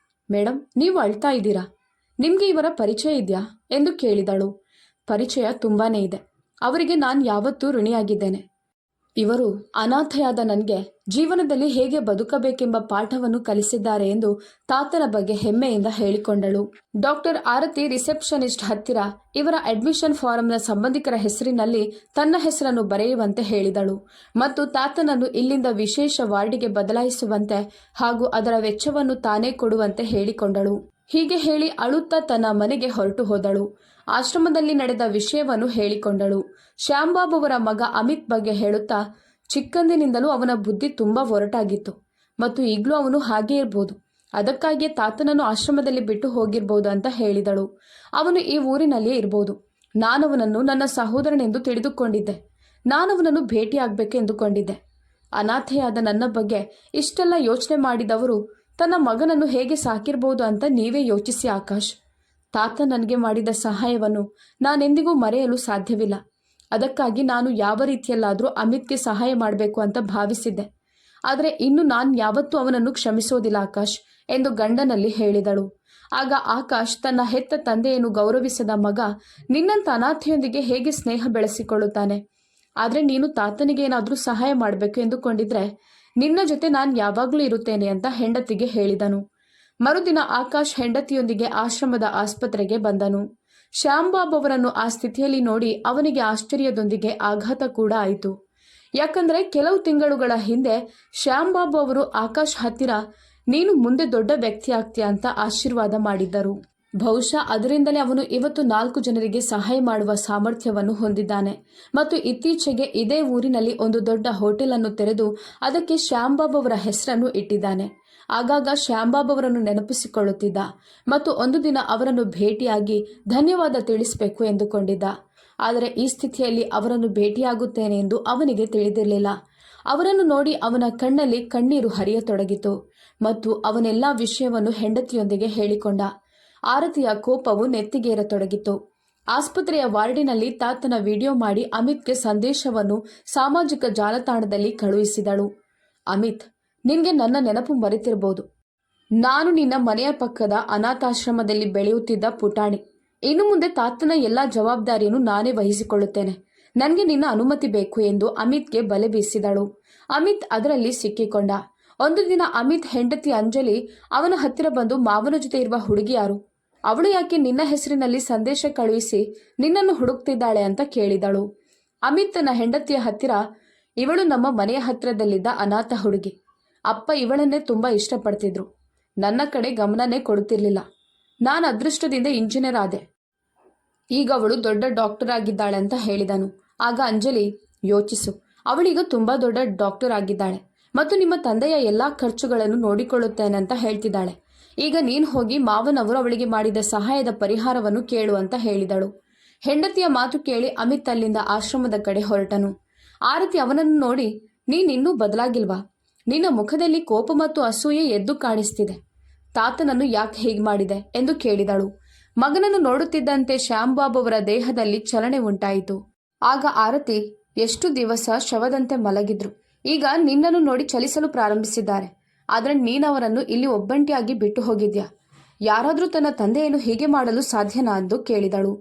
S1: ಮೇಡಮ್, ನೀವು ಅಳ್ತಾ ಇದ್ದೀರಾ? ನಿಮಗೆ ಇವರ ಪರಿಚಯ ಇದೆಯಾ ಎಂದು ಕೇಳಿದಳು. ಪರಿಚಯ ತುಂಬಾನೇ ಇದೆ. ಅವರಿಗೆ ನಾನು ಯಾವತ್ತೂ ಋಣಿಯಾಗಿದ್ದೇನೆ. ಇವರು ಅನಾಥೆಯಾದ ನನಗೆ ಜೀವನದಲ್ಲಿ ಹೇಗೆ ಬದುಕಬೇಕೆಂಬ ಪಾಠವನ್ನು ಕಲಿಸಿದ್ದಾರೆ ಎಂದು ತಾತನ ಬಗ್ಗೆ ಹೆಮ್ಮೆಯಿಂದ ಹೇಳಿಕೊಂಡಳು. ಡಾಕ್ಟರ್ ಆರತಿ ರಿಸೆಪ್ಷನಿಸ್ಟ್ ಹತ್ತಿರ ಇವರ ಅಡ್ಮಿಷನ್ ಫಾರಂನ ಸಂಬಂಧಿಕರ ಹೆಸರಿನಲ್ಲಿ ತನ್ನ ಹೆಸರನ್ನು ಬರೆಯುವಂತೆ ಹೇಳಿದಳು ಮತ್ತು ತಾತನನ್ನು ಇಲ್ಲಿಂದ ವಿಶೇಷ ವಾರ್ಡಿಗೆ ಬದಲಾಯಿಸುವಂತೆ ಹಾಗೂ ಅದರ ವೆಚ್ಚವನ್ನು ತಾನೇ ಕೊಡುವಂತೆ ಹೇಳಿಕೊಂಡಳು. ಹೀಗೆ ಹೇಳಿ ಅಳುತ್ತಾ ತನ್ನ ಮನೆಗೆ ಹೊರಟು ಹೋದಳು. ಆಶ್ರಮದಲ್ಲಿ ನಡೆದ ವಿಷಯವನ್ನು ಹೇಳಿಕೊಂಡಳು. ಶ್ಯಾಂಬಾಬು ಅವರ ಮಗ ಅಮಿತ್ ಬಗ್ಗೆ ಹೇಳುತ್ತಾ, ಚಿಕ್ಕಂದಿನಿಂದಲೂ ಅವನ ಬುದ್ಧಿ ತುಂಬಾ ಒರಟಾಗಿತ್ತು ಮತ್ತು ಈಗಲೂ ಅವನು ಹಾಗೇ ಇರ್ಬೋದು. ಅದಕ್ಕಾಗಿಯೇ ತಾತನನ್ನು ಆಶ್ರಮದಲ್ಲಿ ಬಿಟ್ಟು ಹೋಗಿರ್ಬೋದು ಅಂತ ಹೇಳಿದಳು. ಅವನು ಈ ಊರಿನಲ್ಲಿಯೇ ಇರ್ಬೋದು. ನಾನವನನ್ನು ನನ್ನ ಸಹೋದರನೆಂದು ತಿಳಿದುಕೊಂಡಿದ್ದೆ. ನಾನವನನ್ನು ಭೇಟಿಯಾಗಬೇಕು ಎಂದುಕೊಂಡಿದ್ದೆ. ಅನಾಥೆಯಾದ ನನ್ನ ಬಗ್ಗೆ ಇಷ್ಟೆಲ್ಲ ಯೋಚನೆ ಮಾಡಿದವರು ತನ್ನ ಮಗನನ್ನು ಹೇಗೆ ಸಾಕಿರ್ಬೋದು ಅಂತ ನೀವೇ ಯೋಚಿಸಿ ಆಕಾಶ್. ತಾತ ನನಗೆ ಮಾಡಿದ ಸಹಾಯವನ್ನು ನಾನೆಂದಿಗೂ ಮರೆಯಲು ಸಾಧ್ಯವಿಲ್ಲ. ಅದಕ್ಕಾಗಿ ನಾನು ಯಾವ ರೀತಿಯಲ್ಲಾದರೂ ಅಮಿತ್ಗೆ ಸಹಾಯ ಮಾಡಬೇಕು ಅಂತ ಭಾವಿಸಿದ್ದೆ. ಆದರೆ ಇನ್ನು ನಾನು ಯಾವತ್ತೂ ಅವನನ್ನು ಕ್ಷಮಿಸೋದಿಲ್ಲ ಆಕಾಶ್ ಎಂದು ಗಂಡನಲ್ಲಿ ಹೇಳಿದಳು. ಆಗ ಆಕಾಶ್ ತನ್ನ ಹೆತ್ತ ತಂದೆಯನ್ನು ಗೌರವಿಸದ ಮಗ ನಿನ್ನಂತ ಅನಾಥೆಯೊಂದಿಗೆ ಹೇಗೆ ಸ್ನೇಹ ಬೆಳೆಸಿಕೊಳ್ಳುತ್ತಾನೆ? ಆದರೆ ನೀನು ತಾತನಿಗೆ ಏನಾದರೂ ಸಹಾಯ ಮಾಡಬೇಕು ಎಂದುಕೊಂಡಿದ್ರೆ ನಿನ್ನ ಜೊತೆ ನಾನು ಯಾವಾಗಲೂ ಇರುತ್ತೇನೆ ಅಂತ ಹೆಂಡತಿಗೆ ಹೇಳಿದನು. ಮರುದಿನ ಆಕಾಶ್ ಹೆಂಡತಿಯೊಂದಿಗೆ ಆಶ್ರಮದ ಆಸ್ಪತ್ರೆಗೆ ಬಂದನು. ಶ್ಯಾಂಬಾಬು ಅವರನ್ನು ಆ ಸ್ಥಿತಿಯಲ್ಲಿ ನೋಡಿ ಅವನಿಗೆ ಆಶ್ಚರ್ಯದೊಂದಿಗೆ ಆಘಾತ ಕೂಡ ಆಯಿತು. ಯಾಕಂದ್ರೆ ಕೆಲವು ತಿಂಗಳುಗಳ ಹಿಂದೆ ಶ್ಯಾಂಬಾಬು ಅವರು ಆಕಾಶ್ ಹತ್ತಿರ ನೀನು ಮುಂದೆ ದೊಡ್ಡ ವ್ಯಕ್ತಿ ಆಗ್ತೀಯ ಅಂತ ಆಶೀರ್ವಾದ ಮಾಡಿದ್ದರು. ಬಹುಶಃ ಅದರಿಂದಲೇ ಅವನು ಇವತ್ತು 4 ಜನರಿಗೆ ಸಹಾಯ ಮಾಡುವ ಸಾಮರ್ಥ್ಯವನ್ನು ಹೊಂದಿದ್ದಾನೆ ಮತ್ತು ಇತ್ತೀಚೆಗೆ ಇದೇ ಊರಿನಲ್ಲಿ ಒಂದು ದೊಡ್ಡ ಹೋಟೆಲ್ ಅನ್ನು ತೆರೆದು ಅದಕ್ಕೆ ಶ್ಯಾಂಬಾಬ್ ಅವರ ಹೆಸರನ್ನು ಇಟ್ಟಿದ್ದಾನೆ. ಆಗಾಗ ಶ್ಯಾಂಬಾಬ್ ಅವರನ್ನು ನೆನಪಿಸಿಕೊಳ್ಳುತ್ತಿದ್ದ ಮತ್ತು ಒಂದು ದಿನ ಅವರನ್ನು ಭೇಟಿಯಾಗಿ ಧನ್ಯವಾದ ತಿಳಿಸಬೇಕು ಎಂದುಕೊಂಡಿದ್ದ. ಆದರೆ ಈ ಸ್ಥಿತಿಯಲ್ಲಿ ಅವರನ್ನು ಭೇಟಿಯಾಗುತ್ತೇನೆ ಎಂದು ಅವನಿಗೆ ತಿಳಿದಿರಲಿಲ್ಲ. ಅವರನ್ನು ನೋಡಿ ಅವನ ಕಣ್ಣಲ್ಲಿ ಕಣ್ಣೀರು ಹರಿಯತೊಡಗಿತು ಮತ್ತು ಅವನೆಲ್ಲಾ ವಿಷಯವನ್ನು ಹೆಂಡತಿಯೊಂದಿಗೆ ಹೇಳಿಕೊಂಡ. ಆರತಿಯ ಕೋಪವು ನೆತ್ತಿಗೇರತೊಡಗಿತು. ಆಸ್ಪತ್ರೆಯ ವಾರ್ಡಿನಲ್ಲಿ ತಾತನ ವಿಡಿಯೋ ಮಾಡಿ ಅಮಿತ್ಗೆ ಸಂದೇಶವನ್ನು ಸಾಮಾಜಿಕ ಜಾಲತಾಣದಲ್ಲಿ ಕಳುಹಿಸಿದಳು. ಅಮಿತ್, ನಿನ್ಗೆ ನನ್ನ ನೆನಪು ಮರೆತಿರಬಹುದು. ನಾನು ನಿನ್ನ ಮನೆಯ ಪಕ್ಕದ ಅನಾಥಾಶ್ರಮದಲ್ಲಿ ಬೆಳೆಯುತ್ತಿದ್ದ ಪುಟಾಣಿ. ಇನ್ನು ಮುಂದೆ ತಾತನ ಎಲ್ಲ ಜವಾಬ್ದಾರಿಯನ್ನು ನಾನೇ ವಹಿಸಿಕೊಳ್ಳುತ್ತೇನೆ. ನನಗೆ ನಿನ್ನ ಅನುಮತಿ ಬೇಕು ಎಂದು ಅಮಿತ್ಗೆ ಬಲೆ ಬೀಸಿದಳು. ಅಮಿತ್ ಅದರಲ್ಲಿ ಸಿಕ್ಕಿಕೊಂಡ. ಒಂದು ದಿನ ಅಮಿತ್ ಹೆಂಡತಿ ಅಂಜಲಿ ಅವನ ಹತ್ತಿರ ಬಂದು, ಮಾವನ ಜೊತೆ ಇರುವ ಹುಡುಗಿ ಯಾರು? ಅವಳು ಯಾಕೆ ನಿನ್ನ ಹೆಸರಿನಲ್ಲಿ ಸಂದೇಶ ಕಳುಹಿಸಿ ನಿನ್ನನ್ನು ಹುಡುಕ್ತಿದ್ದಾಳೆ ಅಂತ ಕೇಳಿದಳು. ಅಮಿತ್ ತನ್ನ ಹೆಂಡತಿಯ ಹತ್ತಿರ, ಇವಳು ನಮ್ಮ ಮನೆಯ ಹತ್ತಿರದಲ್ಲಿದ್ದ ಅನಾಥ ಹುಡುಗಿ. ಅಪ್ಪ ಇವಳನ್ನೇ ತುಂಬಾ ಇಷ್ಟಪಡ್ತಿದ್ರು. ನನ್ನ ಕಡೆ ಗಮನನೇ ಕೊಡುತ್ತಿರಲಿಲ್ಲ. ನಾನು ಅದೃಷ್ಟದಿಂದ ಇಂಜಿನಿಯರ್ ಆದೆ. ಈಗ ಅವಳು ದೊಡ್ಡ ಡಾಕ್ಟರ್ ಆಗಿದ್ದಾಳೆ ಅಂತ ಹೇಳಿದನು. ಆಗ ಅಂಜಲಿ, ಯೋಚಿಸು, ಅವಳೀಗ ತುಂಬಾ ದೊಡ್ಡ ಡಾಕ್ಟರ್ ಆಗಿದ್ದಾಳೆ ಮತ್ತು ನಿಮ್ಮ ತಂದೆಯ ಎಲ್ಲಾ ಖರ್ಚುಗಳನ್ನು ನೋಡಿಕೊಳ್ಳುತ್ತೇನೆ ಅಂತ ಹೇಳ್ತಿದ್ದಾಳೆ. ಈಗ ನೀನು ಹೋಗಿ ಮಾವನವರು ಅವಳಿಗೆ ಮಾಡಿದ ಸಹಾಯದ ಪರಿಹಾರವನ್ನು ಕೇಳು ಅಂತ ಹೇಳಿದಳು. ಹೆಂಡತಿಯ ಮಾತು ಕೇಳಿ ಅಮಿತ್ ಅಲ್ಲಿಂದ ಆಶ್ರಮದ ಕಡೆ ಹೊರಟನು. ಆರತಿ ಅವನನ್ನು ನೋಡಿ, ನೀನಿನ್ನೂ ಬದಲಾಗಿಲ್ವಾ? ನಿನ್ನ ಮುಖದಲ್ಲಿ ಕೋಪ ಮತ್ತು ಅಸೂಯೆ ಎದ್ದು ಕಾಣಿಸ್ತಿದೆ. ತಾತನನ್ನು ಯಾಕೆ ಹೀಗೆ ಮಾಡಿದೆ ಎಂದು ಕೇಳಿದಳು. ಮಗನನ್ನು ನೋಡುತ್ತಿದ್ದಂತೆ ಶ್ಯಾಂಬಾಬ್ ಅವರ ದೇಹದಲ್ಲಿ ಚಲನೆ ಉಂಟಾಯಿತು. ಆಗ ಆರತಿ, ಎಷ್ಟು ದಿವಸ ಶವದಂತೆ ಮಲಗಿದ್ರು, ಈಗ ನಿನ್ನನ್ನು ನೋಡಿ ಚಲಿಸಲು ಪ್ರಾರಂಭಿಸಿದ್ದಾರೆ. ಆದರೆ ನೀನವರನ್ನು ಇಲ್ಲಿ ಒಬ್ಬಂಟಿಯಾಗಿ ಬಿಟ್ಟು ಹೋಗಿದ್ಯಾ? ಯಾರಾದರೂ ತನ್ನ ತಂದೆಯನ್ನು ಹೀಗೆ ಮಾಡಲು ಸಾಧ್ಯನಾ ಎಂದು ಕೇಳಿದಳು.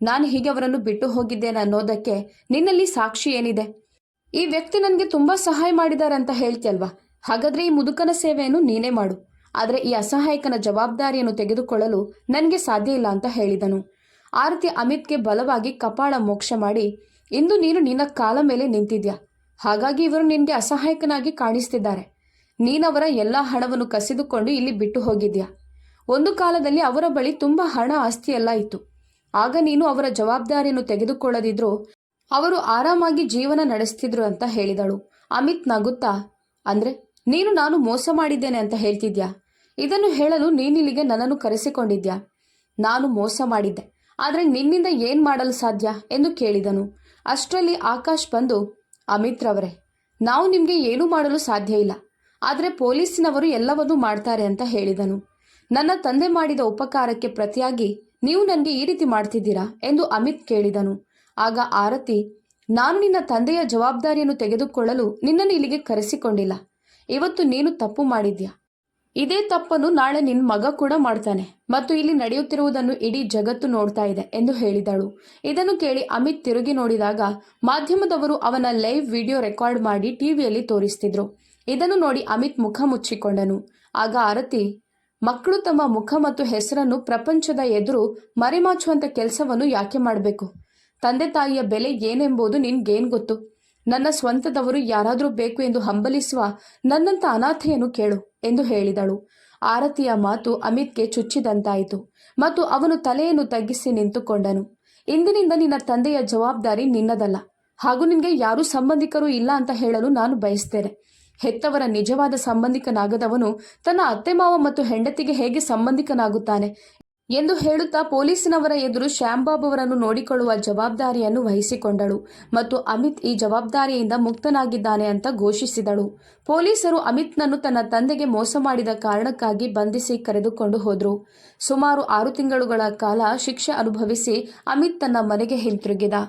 S1: ನಾನು ಹೀಗೆ ಅವರನ್ನು ಬಿಟ್ಟು ಹೋಗಿದ್ದೇನೆ ಅನ್ನೋದಕ್ಕೆ ನಿನ್ನಲ್ಲಿ ಸಾಕ್ಷಿ ಏನಿದೆ? ಈ ವ್ಯಕ್ತಿ ನನಗೆ ತುಂಬಾ ಸಹಾಯ ಮಾಡಿದ್ದಾರೆ ಅಂತ ಹೇಳ್ತೀಯಲ್ವಾ? ಹಾಗಾದ್ರೆ ಈ ಮುದುಕನ ಸೇವೆಯನ್ನು ನೀನೇ ಮಾಡು. ಆದರೆ ಈ ಅಸಹಾಯಕನ ಜವಾಬ್ದಾರಿಯನ್ನು ತೆಗೆದುಕೊಳ್ಳಲು ನನಗೆ ಸಾಧ್ಯ ಇಲ್ಲ ಅಂತ ಹೇಳಿದನು. ಆರತಿ ಅಮಿತ್ಗೆ ಬಲವಾಗಿ ಕಪಾಳ ಮೋಕ್ಷ ಮಾಡಿ, ಇಂದು ನೀನು ನಿನ್ನ ಕಾಲ ಮೇಲೆ ನಿಂತಿದ್ಯಾ, ಹಾಗಾಗಿ ಇವರು ನಿನಗೆ ಅಸಹಾಯಕನಾಗಿ ಕಾಣಿಸ್ತಿದ್ದಾರೆ. ನೀನವರ ಎಲ್ಲ ಹಣವನ್ನು ಕಸಿದುಕೊಂಡು ಇಲ್ಲಿ ಬಿಟ್ಟು ಹೋಗಿದ್ಯಾ. ಒಂದು ಕಾಲದಲ್ಲಿ ಅವರ ಬಳಿ ತುಂಬ ಹಣ ಆಸ್ತಿ ಎಲ್ಲ ಇತ್ತು. ಆಗ ನೀನು ಅವರ ಜವಾಬ್ದಾರಿಯನ್ನು ತೆಗೆದುಕೊಳ್ಳದಿದ್ರೂ ಅವರು ಆರಾಮಾಗಿ ಜೀವನ ನಡೆಸ್ತಿದ್ರು ಅಂತ ಹೇಳಿದಳು. ಅಮಿತ್ ನಗುತ್ತಾ, ಅಂದ್ರೆ ನೀನು ನಾನು ಮೋಸ ಮಾಡಿದ್ದೇನೆ ಅಂತ ಹೇಳ್ತಿದ್ಯಾ? ಇದನ್ನು ಹೇಳಲು ನೀನಿಲ್ಲಿಗೆ ನನ್ನನ್ನು ಕರೆಸಿಕೊಂಡಿದ್ಯಾ? ನಾನು ಮೋಸ ಮಾಡಿದ್ದೆ, ಆದರೆ ನಿನ್ನಿಂದ ಏನ್ ಮಾಡಲು ಸಾಧ್ಯ ಎಂದು ಕೇಳಿದನು. ಅಷ್ಟರಲ್ಲಿ ಆಕಾಶ್ ಬಂದು, ಅಮಿತ್ ರವರೇ, ನಾವು ನಿಮಗೆ ಏನೂ ಮಾಡಲು ಸಾಧ್ಯ ಇಲ್ಲ, ಆದರೆ ಪೊಲೀಸಿನವರು ಎಲ್ಲವನ್ನೂ ಮಾಡ್ತಾರೆ ಅಂತ ಹೇಳಿದನು. ನನ್ನ ತಂದೆ ಮಾಡಿದ ಉಪಕಾರಕ್ಕೆ ಪ್ರತಿಯಾಗಿ ನೀವು ನನಗೆ ಈ ರೀತಿ ಮಾಡ್ತಿದ್ದೀರಾ ಎಂದು ಅಮಿತ್ ಕೇಳಿದನು. ಆಗ ಆರತಿ, ನಾನು ನಿನ್ನ ತಂದೆಯ ಜವಾಬ್ದಾರಿಯನ್ನು ತೆಗೆದುಕೊಳ್ಳಲು ನಿನ್ನನ್ನು ಇಲ್ಲಿಗೆ ಕರೆಸಿಕೊಂಡಿಲ್ಲ. ಇವತ್ತು ನೀನು ತಪ್ಪು ಮಾಡಿದ್ಯಾ. ಇದೇ ತಪ್ಪನ್ನು ನಾಳೆ ನಿನ್ನ ಮಗ ಕೂಡ ಮಾಡ್ತಾನೆ ಮತ್ತು ಇಲ್ಲಿ ನಡೆಯುತ್ತಿರುವುದನ್ನು ಇಡೀ ಜಗತ್ತು ನೋಡ್ತಾ ಇದೆ ಎಂದು ಹೇಳಿದಳು. ಇದನ್ನು ಕೇಳಿ ಅಮಿತ್ ತಿರುಗಿ ನೋಡಿದಾಗ ಮಾಧ್ಯಮದವರು ಅವನ ಲೈವ್ ವಿಡಿಯೋ ರೆಕಾರ್ಡ್ ಮಾಡಿ ಟಿವಿಯಲ್ಲಿ ತೋರಿಸ್ತಿದ್ರು. ಇದನ್ನು ನೋಡಿ ಅಮಿತ್ ಮುಖ ಮುಚ್ಚಿಕೊಂಡನು. ಆಗ ಆರತಿ, ಮಕ್ಕಳು ತಮ್ಮ ಮುಖ ಮತ್ತು ಹೆಸರನ್ನು ಪ್ರಪಂಚದ ಎದುರು ಮರೆಮಾಚುವಂತ ಕೆಲಸವನ್ನು ಯಾಕೆ ಮಾಡಬೇಕು? ತಂದೆ ತಾಯಿಯ ಬೆಲೆ ಏನೆಂಬುದು ನಿನ್ಗೇನು ಗೊತ್ತು? ನನ್ನ ಸ್ವಂತದವರು ಯಾರಾದರೂ ಬೇಕು ಎಂದು ಹಂಬಲಿಸುವ ನನ್ನಂತ ಅನಾಥೆಯನ್ನು ಕೇಳು ಎಂದು ಹೇಳಿದಳು. ಆರತಿಯ ಮಾತು ಅಮಿತ್ಗೆ ಚುಚ್ಚಿದಂತಾಯಿತು ಮತ್ತು ಅವನು ತಲೆಯನ್ನು ತಗ್ಗಿಸಿ ನಿಂತುಕೊಂಡನು. ಇಂದಿನಿಂದ ನಿನ್ನ ತಂದೆಯ ಜವಾಬ್ದಾರಿ ನಿನ್ನದಲ್ಲ ಹಾಗೂ ನಿನಗೆ ಯಾರೂ ಸಂಬಂಧಿಕರು ಇಲ್ಲ ಅಂತ ಹೇಳಲು ನಾನು ಬಯಸ್ತೇನೆ. ಹೆತ್ತವರ ನಿಜವಾದ ಸಂಬಂಧಿಕನಾಗದವನು ತನ್ನ ಅತ್ತೆ ಮಾವ ಮತ್ತು ಹೆಂಡತಿಗೆ ಹೇಗೆ ಸಂಬಂಧಿಕನಾಗುತ್ತಾನೆ ಎಂದು ಹೇಳುತ್ತಾ ಪೊಲೀಸಿನವರ ಎದುರು ಶ್ಯಾಂಬಾಬ್ ಅವರನ್ನು ನೋಡಿಕೊಳ್ಳುವ ಜವಾಬ್ದಾರಿಯನ್ನು ವಹಿಸಿಕೊಂಡಳು ಮತ್ತು ಅಮಿತ್ ಈ ಜವಾಬ್ದಾರಿಯಿಂದ ಮುಕ್ತನಾಗಿದ್ದಾನೆ ಅಂತ ಘೋಷಿಸಿದಳು. ಪೊಲೀಸರು ಅಮಿತ್ನನ್ನು ತನ್ನ ತಂದೆಗೆ ಮೋಸ ಮಾಡಿದ ಕಾರಣಕ್ಕಾಗಿ ಬಂಧಿಸಿ ಕರೆದುಕೊಂಡು ಹೋದರು. ಸುಮಾರು 6 ತಿಂಗಳುಗಳ ಕಾಲ ಶಿಕ್ಷೆ ಅನುಭವಿಸಿ ಅಮಿತ್ ತನ್ನ ಮನೆಗೆ ಹಿಂತಿರುಗಿದ.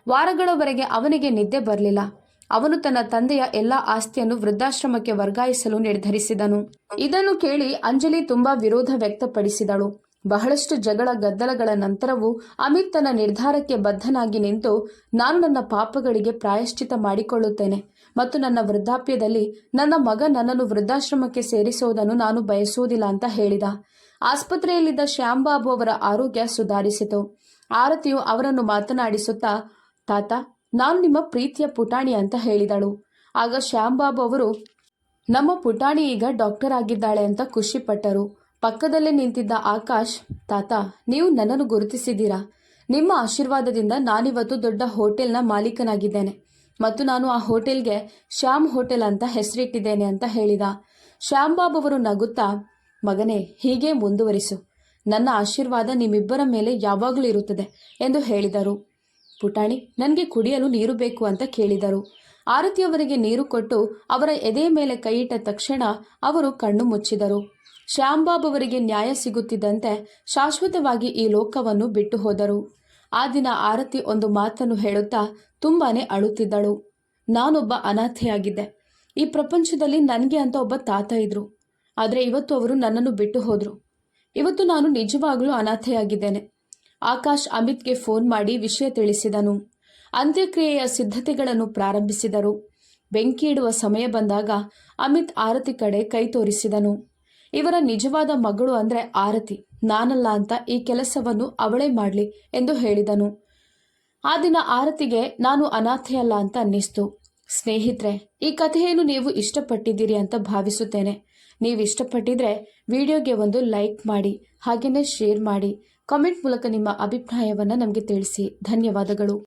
S1: ವಾರಗಳವರೆಗೆ ಅವನಿಗೆ ನಿದ್ದೆ ಬರಲಿಲ್ಲ. ಅವನು ತನ್ನ ತಂದೆಯ ಎಲ್ಲ ಆಸ್ತಿಯನ್ನು ವೃದ್ಧಾಶ್ರಮಕ್ಕೆ ವರ್ಗಾಯಿಸಲು ನಿರ್ಧರಿಸಿದನು. ಇದನ್ನು ಕೇಳಿ ಅಂಜಲಿ ತುಂಬಾ ವಿರೋಧ ವ್ಯಕ್ತಪಡಿಸಿದಳು. ಬಹಳಷ್ಟು ಜಗಳ ಗದ್ದಲಗಳ ನಂತರವೂ ಅಮಿತ್ ತನ್ನ ನಿರ್ಧಾರಕ್ಕೆ ಬದ್ಧನಾಗಿ ನಿಂತು, ನಾನು ನನ್ನ ಪಾಪಗಳಿಗೆ ಪ್ರಾಯಶ್ಚಿತ ಮಾಡಿಕೊಳ್ಳುತ್ತೇನೆ ಮತ್ತು ನನ್ನ ವೃದ್ಧಾಪ್ಯದಲ್ಲಿ ನನ್ನ ಮಗ ನನ್ನನ್ನು ವೃದ್ಧಾಶ್ರಮಕ್ಕೆ ಸೇರಿಸುವುದನ್ನು ನಾನು ಬಯಸುವುದಿಲ್ಲ ಅಂತ ಹೇಳಿದ. ಆಸ್ಪತ್ರೆಯಲ್ಲಿದ್ದ ಶ್ಯಾಂಬಾಬು ಅವರ ಆರೋಗ್ಯ ಸುಧಾರಿಸಿತು. ಆರತಿಯು ಅವರನ್ನು ಮಾತನಾಡಿಸುತ್ತಾ, ತಾತ, ನಾನು ನಿಮ್ಮ ಪ್ರೀತಿಯ ಪುಟಾಣಿ ಅಂತ ಹೇಳಿದಳು. ಆಗ ಶ್ಯಾಂಬಾಬು ಅವರು, ನಮ್ಮ ಪುಟಾಣಿ ಈಗ ಡಾಕ್ಟರ್ ಆಗಿದ್ದಾಳೆ ಅಂತ ಖುಷಿಪಟ್ಟರು. ಪಕ್ಕದಲ್ಲೇ ನಿಂತಿದ್ದ ಆಕಾಶ್, ತಾತ ನೀವು ನನ್ನನ್ನು ಗುರುತಿಸಿದ್ದೀರಾ? ನಿಮ್ಮ ಆಶೀರ್ವಾದದಿಂದ ನಾನಿವತ್ತು ದೊಡ್ಡ ಹೋಟೆಲ್ನ ಮಾಲೀಕನಾಗಿದ್ದೇನೆ ಮತ್ತು ನಾನು ಆ ಹೋಟೆಲ್ಗೆ ಶ್ಯಾಮ್ ಹೋಟೆಲ್ ಅಂತ ಹೆಸರಿಟ್ಟಿದ್ದೇನೆ ಅಂತ ಹೇಳಿದ. ಶ್ಯಾಮ್ ಬಾಬು ಅವರು ನಗುತ್ತಾ, ಮಗನೇ ಹೀಗೆ ಮುಂದುವರಿಸು, ನನ್ನ ಆಶೀರ್ವಾದ ನಿಮ್ಮಿಬ್ಬರ ಮೇಲೆ ಯಾವಾಗಲೂ ಇರುತ್ತದೆ ಎಂದು ಹೇಳಿದರು. ಪುಟಾಣಿ, ನನಗೆ ಕುಡಿಯಲು ನೀರು ಬೇಕು ಅಂತ ಕೇಳಿದರು. ಆರತಿಯವರಿಗೆ ನೀರು ಕೊಟ್ಟು ಅವರ ಎದೆಯ ಮೇಲೆ ಕೈಯಿಟ್ಟ ತಕ್ಷಣ ಅವರು ಕಣ್ಣು ಮುಚ್ಚಿದರು. ಶ್ಯಾಂಬಾಬ್ ಅವರಿಗೆ ನ್ಯಾಯ ಸಿಗುತ್ತಿದ್ದಂತೆ ಶಾಶ್ವತವಾಗಿ ಈ ಲೋಕವನ್ನು ಬಿಟ್ಟು ಹೋದರು. ಆ ದಿನ ಆರತಿ ಒಂದು ಮಾತನ್ನು ಹೇಳುತ್ತಾ ತುಂಬಾನೇ ಅಳುತ್ತಿದ್ದಳು. ನಾನೊಬ್ಬ ಅನಾಥೆಯಾಗಿದ್ದೆ. ಈ ಪ್ರಪಂಚದಲ್ಲಿ ನನಗೆ ಅಂತ ಒಬ್ಬ ತಾತ ಇದ್ರು. ಆದರೆ ಇವತ್ತು ಅವರು ನನ್ನನ್ನು ಬಿಟ್ಟು ಹೋದರು. ಇವತ್ತು ನಾನು ನಿಜವಾಗ್ಲೂ ಅನಾಥೆಯಾಗಿದ್ದೇನೆ. ಆಕಾಶ್ ಅಮಿತ್ಗೆ ಫೋನ್ ಮಾಡಿ ವಿಷಯ ತಿಳಿಸಿದನು. ಅಂತ್ಯಕ್ರಿಯೆಯ ಸಿದ್ಧತೆಗಳನ್ನು ಪ್ರಾರಂಭಿಸಿದರು. ಬೆಂಕಿ ಇಡುವ ಸಮಯ ಬಂದಾಗ ಅಮಿತ್ ಆರತಿ ಕಡೆ ಕೈ ತೋರಿಸಿದನು. ಇವರ ನಿಜವಾದ ಮಗಳು ಅಂದರೆ ಆರತಿ, ನಾನಲ್ಲ ಅಂತ ಈ ಕೆಲಸವನ್ನು ಅವಳೇ ಮಾಡಲಿ ಎಂದು ಹೇಳಿದನು. ಆ ದಿನ ಆರತಿಗೆ ನಾನು ಅನಾಥೆಯಲ್ಲ ಅಂತ ಅನ್ನಿಸ್ತು. ಸ್ನೇಹಿತರೆ, ಈ ಕಥೆಯನ್ನು ನೀವು ಇಷ್ಟಪಟ್ಟಿದ್ದೀರಿ ಅಂತ ಭಾವಿಸುತ್ತೇನೆ. ನೀವು ಇಷ್ಟಪಟ್ಟಿದ್ರೆ ವಿಡಿಯೋಗೆ ಒಂದು ಲೈಕ್ ಮಾಡಿ, ಹಾಗೆಯೇ ಶೇರ್ ಮಾಡಿ, ಕಾಮೆಂಟ್ ಮೂಲಕ ನಿಮ್ಮ ಅಭಿಪ್ರಾಯವನ್ನು ನಮಗೆ ತಿಳಿಸಿ. ಧನ್ಯವಾದಗಳು.